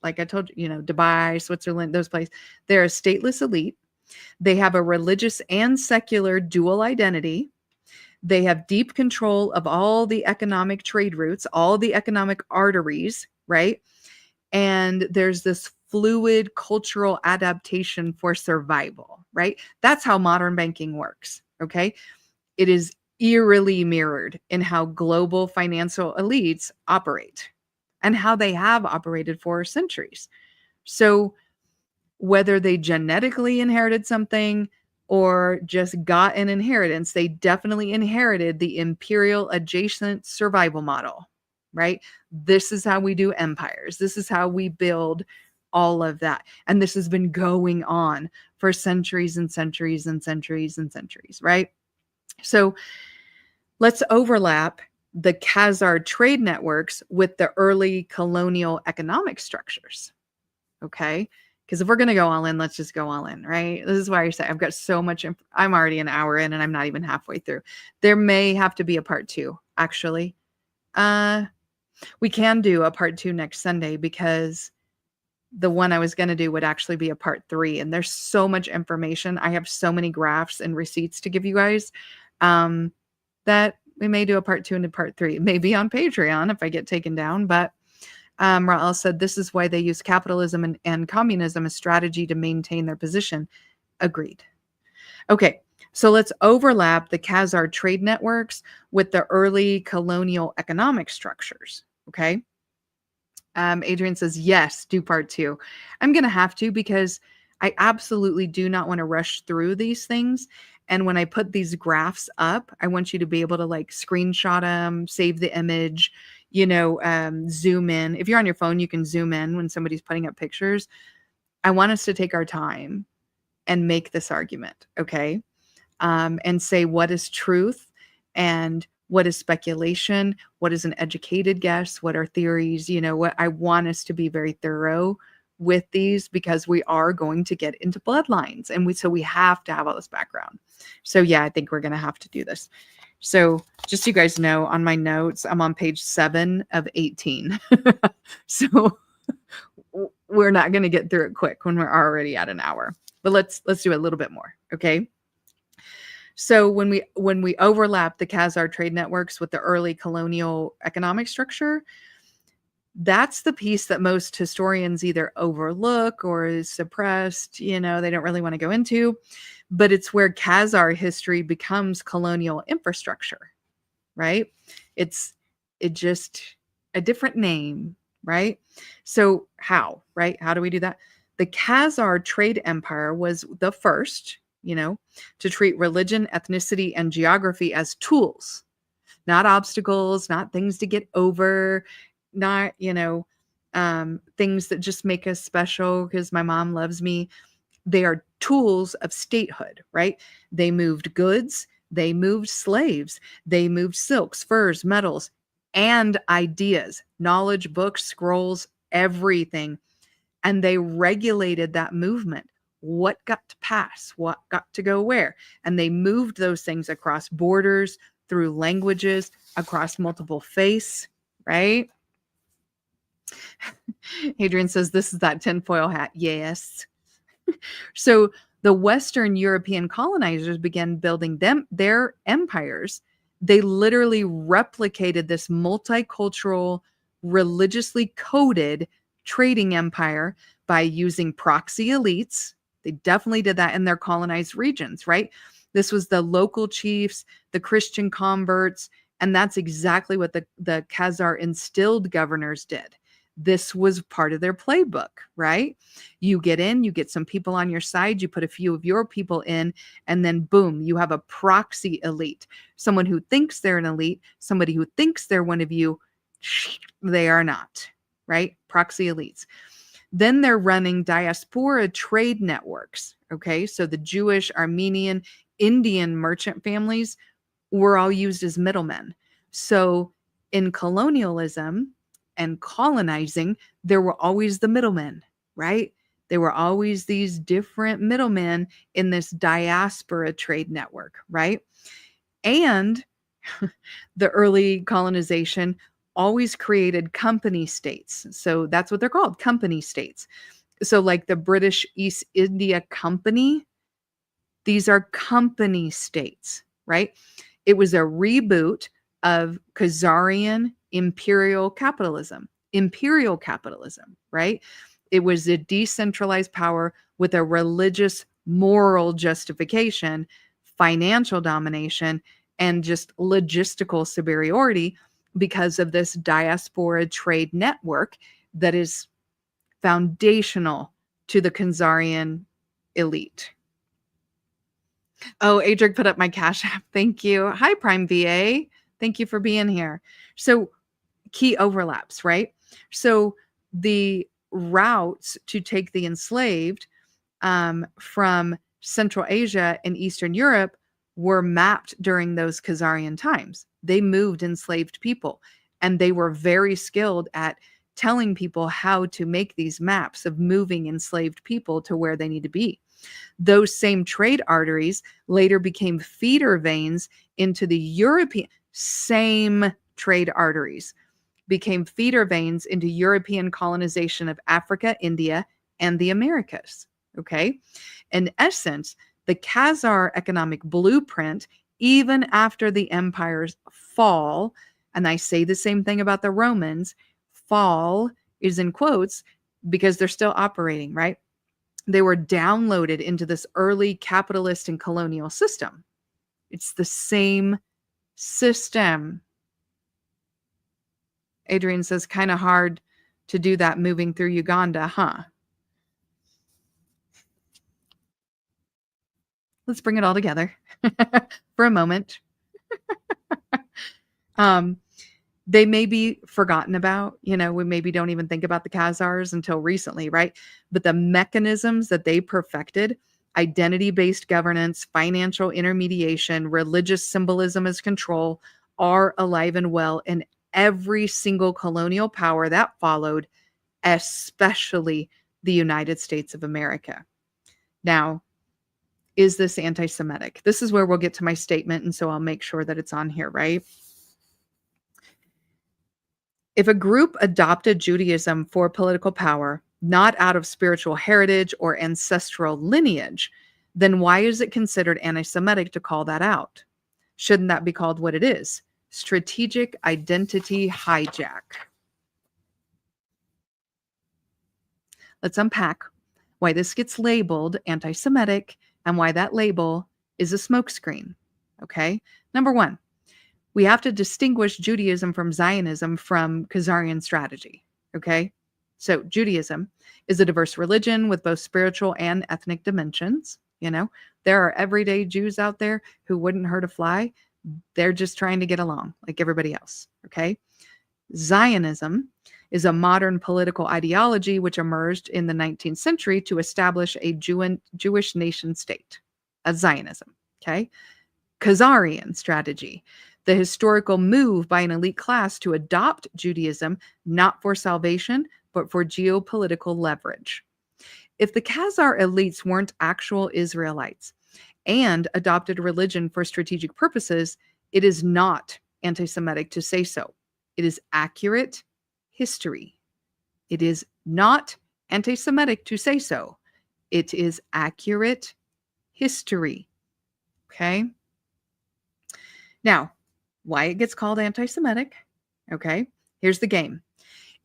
Speaker 1: Like I told you, Dubai, Switzerland, those places, they're a stateless elite. They have a religious and secular dual identity. They have deep control of all the economic trade routes, all the economic arteries, right? And there's this fluid cultural adaptation for survival, right? That's how modern banking works, okay? It is eerily mirrored in how global financial elites operate and how they have operated for centuries. So whether they genetically inherited something or just got an inheritance, they definitely inherited the imperial adjacent survival model, right? This is how we do empires. This is how we build all of that. And this has been going on for centuries and centuries and centuries and centuries, right? So let's overlap the Khazar trade networks with the early colonial economic structures. Okay. Because if we're going to go all in, let's just go all in, right? This is why I say I've got so much. I'm already an hour in and I'm not even halfway through. There may have to be a part 2, actually. We can do a part 2 next Sunday because the one I was going to do would actually be a part 3. And there's so much information. I have so many graphs and receipts to give you guys that we may do a part 2 and a part 3. Maybe on Patreon if I get taken down, but Rael said this is why they use capitalism and communism as strategy to maintain their position. Agreed. Okay, so let's overlap the Khazar trade networks with the early colonial economic structures. Okay. Adrian says, yes, do part 2. I'm going to have to because I absolutely do not want to rush through these things. And when I put these graphs up, I want you to be able to like screenshot them, save the image, zoom in. If you're on your phone, you can zoom in when somebody's putting up pictures. I want us to take our time and make this argument, okay? And say what is truth and what is speculation, what is an educated guess, what are theories, what I want us to be very thorough with these because we are going to get into bloodlines and so we have to have all this background. So yeah, I think we're going to have to do this. So just so you guys know, on my notes, I'm on page 7 of 18. So we're not going to get through it quick when we're already at an hour, but let's do a little bit more. Okay. So when we overlap the Khazar trade networks with the early colonial economic structure, that's the piece that most historians either overlook or is suppressed, they don't really want to go into, but it's where Khazar history becomes colonial infrastructure, right? It's just a different name, right? So how do we do that? The Khazar trade empire was the first, to treat religion, ethnicity, and geography as tools, not obstacles, not things to get over, not, things that just make us special because my mom loves me. They are tools of statehood, right? They moved goods, they moved slaves, they moved silks, furs, metals, and ideas, knowledge, books, scrolls, everything. And they regulated that movement. What got to pass? What got to go where? And they moved those things across borders, through languages, across multiple faiths, right? Adrian says, this is that tinfoil hat. Yes. So the Western European colonizers began building their empires. They literally replicated this multicultural, religiously coded trading empire by using proxy elites. They definitely did that in their colonized regions, right? This was the local chiefs, the Christian converts, and that's exactly what the Khazar instilled governors did. This was part of their playbook, right? You get in, you get some people on your side, you put a few of your people in, and then boom, you have a proxy elite. Someone who thinks they're an elite, somebody who thinks they're one of you, they are not, right? Proxy elites. Then they're running diaspora trade networks, okay? So the Jewish, Armenian, Indian merchant families were all used as middlemen. So in colonialism and colonizing, there were always the middlemen, right? There were always these different middlemen in this diaspora trade network, right? And the early colonization always created company states. So that's what they're called, company states. So like the British East India Company, these are company states, right? It was a reboot of Khazarian imperial capitalism. Imperial capitalism, right? It was a decentralized power with a religious moral justification, financial domination, and just logistical superiority because of this diaspora trade network that is foundational to the Khazarian elite. Oh, Adric put up my Cash App. Thank you. Hi, Prime VA. Thank you for being here. So, key overlaps, right? So, the routes to take the enslaved from Central Asia and Eastern Europe were mapped during those Khazarian times. They moved enslaved people, and they were very skilled at telling people how to make these maps of moving enslaved people to where they need to be. Those same trade arteries later became feeder veins into the European, same trade arteries became feeder veins into European colonization of Africa, India, and the Americas. Okay. In essence, the Khazar economic blueprint, even after the empire's fall, and I say the same thing about the Romans, fall is in quotes because they're still operating, right? They were downloaded into this early capitalist and colonial system. It's the same system. Adrian says, kind of hard to do that moving through Uganda, huh? let's bring it all together for a moment. Um, they may be forgotten about. We maybe don't even think about the Khazars until recently, right? But the mechanisms that they perfected, identity-based governance, financial intermediation, religious symbolism as control, are alive and well in every single colonial power that followed, especially the United States of America. Now, is this anti-Semitic? This is where we'll get to my statement, and so I'll make sure that it's on here, right? If a group adopted Judaism for political power, not out of spiritual heritage or ancestral lineage, then why is it considered anti-Semitic to call that out? Shouldn't that be called what it is? Strategic identity hijack. Let's unpack why this gets labeled anti-Semitic and why that label is a smokescreen. Okay? Number one, we have to distinguish Judaism from Zionism from Khazarian strategy. Okay? So Judaism is a diverse religion with both spiritual and ethnic dimensions. There are everyday Jews out there who wouldn't hurt a fly. They're just trying to get along like everybody else. Okay? Zionism is a modern political ideology which emerged in the 19th century to establish a Jewish nation state. That's Zionism. Okay? Khazarian strategy, the historical move by an elite class to adopt Judaism, not for salvation, but for geopolitical leverage. If the Khazar elites weren't actual Israelites and adopted religion for strategic purposes, it is not anti-Semitic to say so. It is accurate history. It is not anti-Semitic to say so. It is accurate history. Okay? Now, why it gets called anti-Semitic? Okay, here's the game.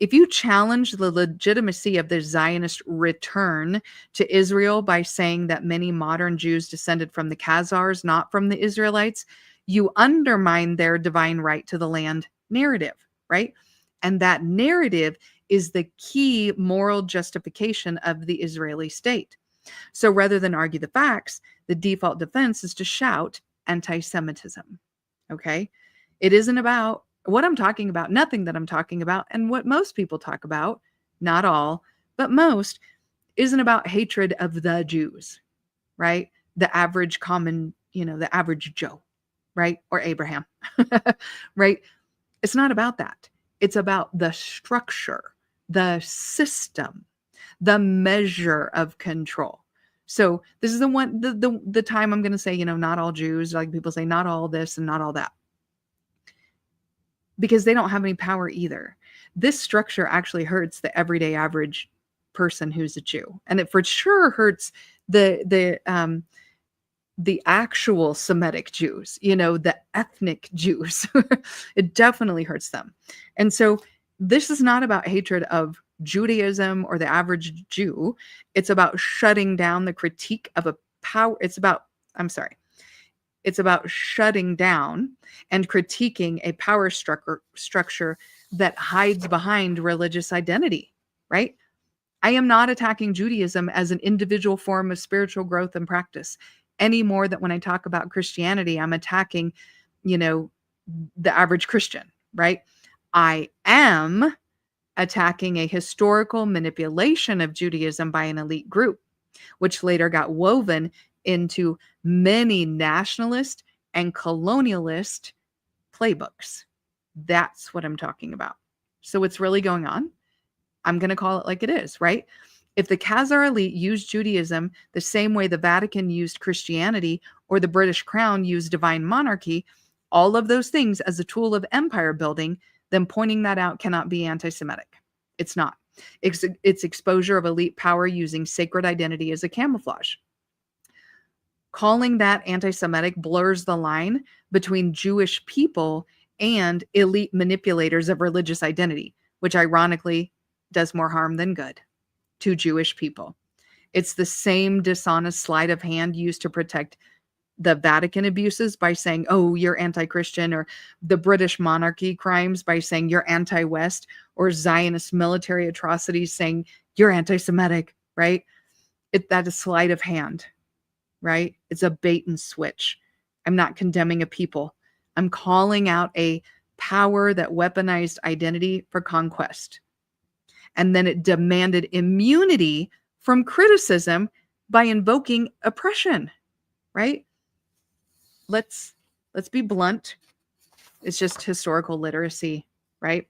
Speaker 1: If you challenge the legitimacy of the Zionist return to Israel by saying that many modern Jews descended from the Khazars, not from the Israelites, you undermine their divine right to the land narrative, right? And that narrative is the key moral justification of the Israeli state. So rather than argue the facts, the default defense is to shout anti-Semitism. Okay? It isn't about what I'm talking about, nothing that I'm talking about, and what most people talk about, not all, but most, isn't about hatred of the Jews, right? The average common, the average Joe, right? Or Abraham, right? It's not about that. It's about the structure, the system, the measure of control. So this is the time I'm going to say, not all Jews, like people say, not all this and not all that, because they don't have any power either. This structure actually hurts the everyday average person who's a Jew, and it for sure hurts the actual Semitic Jews, the ethnic Jews. It definitely hurts them. And so this is not about hatred of Judaism or the average Jew. It's about shutting down the critique of a power. It's about shutting down and critiquing a power structure that hides behind religious identity, right? I am not attacking Judaism as an individual form of spiritual growth and practice any more than when I talk about Christianity, I'm attacking, the average Christian, right? I am attacking a historical manipulation of Judaism by an elite group, which later got woven into many nationalist and colonialist playbooks. That's what I'm talking about. So what's really going on? I'm going to call it like it is, right? If the Khazar elite used Judaism the same way the Vatican used Christianity or the British Crown used divine monarchy, all of those things as a tool of empire building, then pointing that out cannot be anti-Semitic. It's not. It's exposure of elite power using sacred identity as a camouflage. Calling that anti-Semitic blurs the line between Jewish people and elite manipulators of religious identity, which ironically does more harm than good to Jewish people. It's the same dishonest sleight of hand used to protect the Vatican abuses by saying, oh, you're anti-Christian, or the British monarchy crimes by saying you're anti-West, or Zionist military atrocities saying you're anti-Semitic, right? That is sleight of hand. right? It's a bait and switch. I'm not condemning a people. I'm calling out a power that weaponized identity for conquest. And then it demanded immunity from criticism by invoking oppression, right? Let's be blunt. It's just historical literacy, right?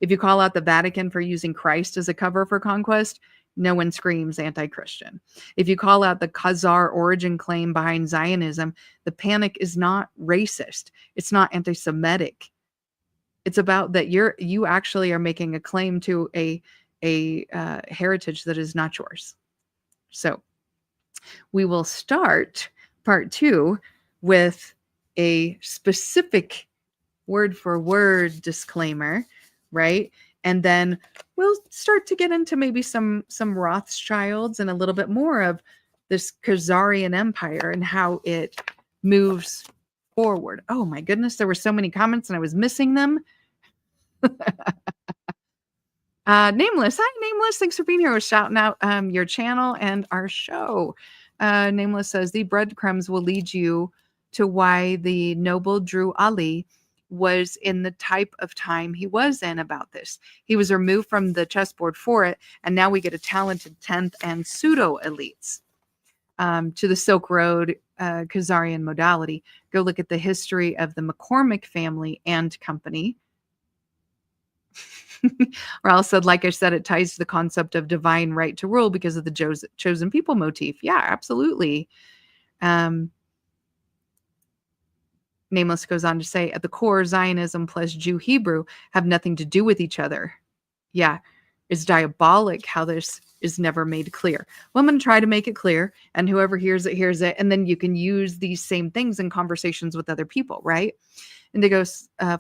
Speaker 1: If you call out the Vatican for using Christ as a cover for conquest, no one screams anti-Christian. If you call out the Khazar origin claim behind Zionism, the panic is not racist. It's not anti-Semitic. It's about that you actually are making a claim to a heritage that is not yours. So we will start part 2 with a specific word for word disclaimer, right? And then we'll start to get into maybe some Rothschilds and a little bit more of this Khazarian empire and how it moves forward. Oh my goodness, there were so many comments and I was missing them. Nameless, hi Nameless, thanks for being here. I was shouting out your channel and our show. Nameless says the breadcrumbs will lead you to why the noble Drew Ali was in the type of time he was in about this. He was removed from the chessboard for it, and now we get a talented 10th and pseudo elites to the Silk Road Khazarian modality. Go look at the history of the McCormick family and company. Raul said, like I said, it ties to the concept of divine right to rule because of the chosen people motif. Yeah, absolutely. Nameless goes on to say, at the core, Zionism plus Jew Hebrew have nothing to do with each other. Yeah, it's diabolic how this is never made clear. Well, I'm going to try to make it clear, and whoever hears it, and then you can use these same things in conversations with other people, right? Indigo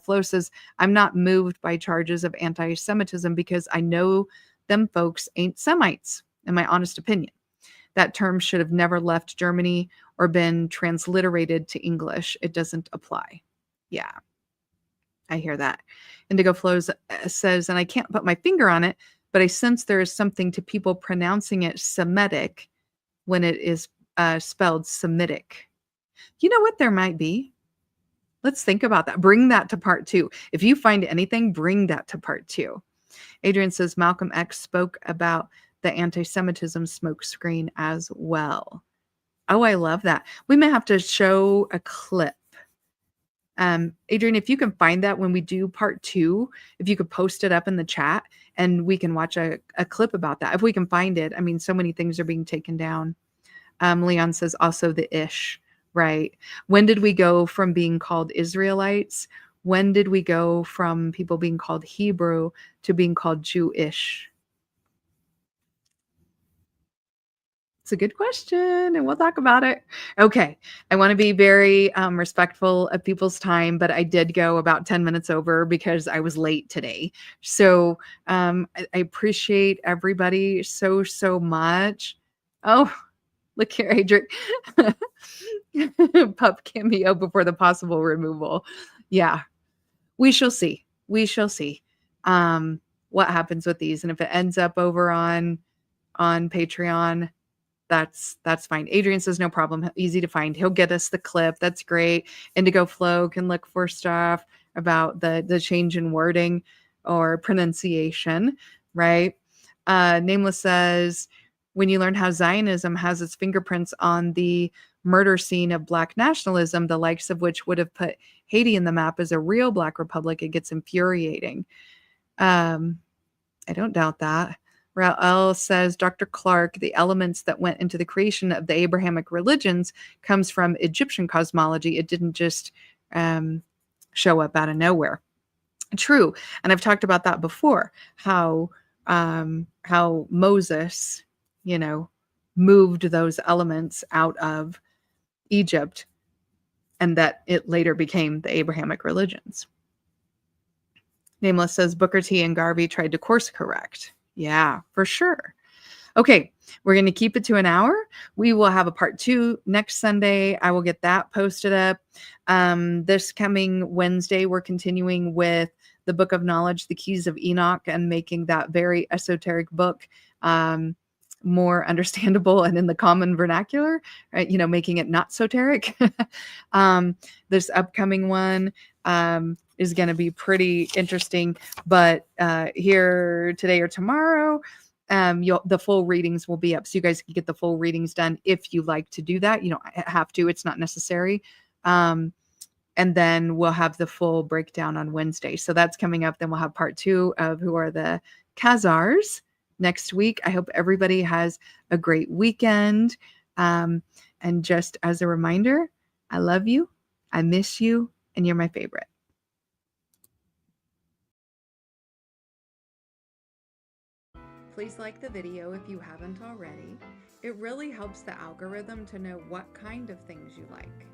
Speaker 1: Flo says, I'm not moved by charges of anti-Semitism because I know them folks ain't Semites, in my honest opinion. That term should have never left Germany or been transliterated to English. It doesn't apply. Yeah, I hear that. Indigo Flows says, and I can't put my finger on it, but I sense there is something to people pronouncing it Semitic when it is spelled Semitic. You know what? There might be. Let's think about that. Bring that to part 2. If you find anything, bring that to part 2. Adrian says Malcolm X spoke about the anti-Semitism smokescreen as well. Oh, I love that. We may have to show a clip. Adrian, if you can find that when we do part 2, if you could post it up in the chat and we can watch a clip about that. If we can find it. I mean, so many things are being taken down. Leon says also the ish. Right. When did we go from being called Israelites? When did we go from people being called Hebrew to being called Jewish? It's a good question, and we'll talk about it. Okay. I want to be very respectful of people's time, but I did go about 10 minutes over because I was late today. So I appreciate everybody so much. Oh, look here, Adrian. Pup cameo before the possible removal. Yeah, we shall see. We shall see what happens with these. And if it ends up over on Patreon, that's fine. Adrian says no problem. Easy to find. He'll get us the clip. That's great. Indigo Flow can look for stuff about the change in wording or pronunciation, right? Nameless says, when you learn how Zionism has its fingerprints on the murder scene of Black nationalism, the likes of which would have put Haiti in the map as a real Black republic, it gets infuriating. I don't doubt that. Rael says, Dr. Clark, the elements that went into the creation of the Abrahamic religions comes from Egyptian cosmology. It didn't just show up out of nowhere. True. And I've talked about that before, how Moses, moved those elements out of Egypt and that it later became the Abrahamic religions. Nameless says Booker T and Garvey tried to course correct. Yeah, for sure. Okay, we're going to keep it to an hour. We will have a part 2 next Sunday. I will get that posted up. This coming Wednesday, we're continuing with the Book of Knowledge, the Keys of Enoch, and making that very esoteric book more understandable and in the common vernacular, right? Making it not soteric. This upcoming one is going to be pretty interesting, but here today or tomorrow, the full readings will be up, so you guys can get the full readings done if you like to do that. You don't have to; it's not necessary. And then we'll have the full breakdown on Wednesday. So that's coming up. Then we'll have part 2 of Who Are the Khazars next week. I hope everybody has a great weekend. And just as a reminder, I love you, I miss you, and you're my favorite. Please like the video if you haven't already. It really helps the algorithm to know what kind of things you like.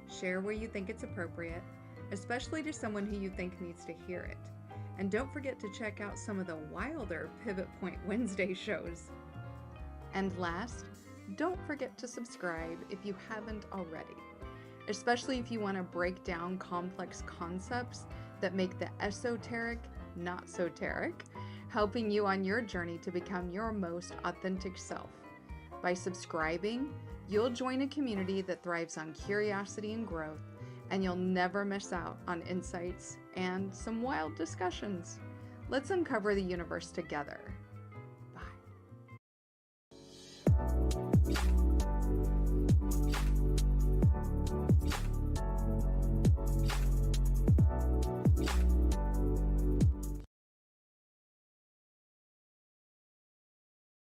Speaker 1: Share where you think it's appropriate, especially to someone who you think needs to hear it. And don't forget to check out some of the wilder Pivot Point Wednesday shows. And last, don't forget to subscribe if you haven't already, especially if you want to break down complex concepts that make the esoteric not soteric, helping you on your journey to become your most authentic self. By subscribing, you'll join a community that thrives on curiosity and growth, and you'll never miss out on insights and some wild discussions. Let's uncover the universe together.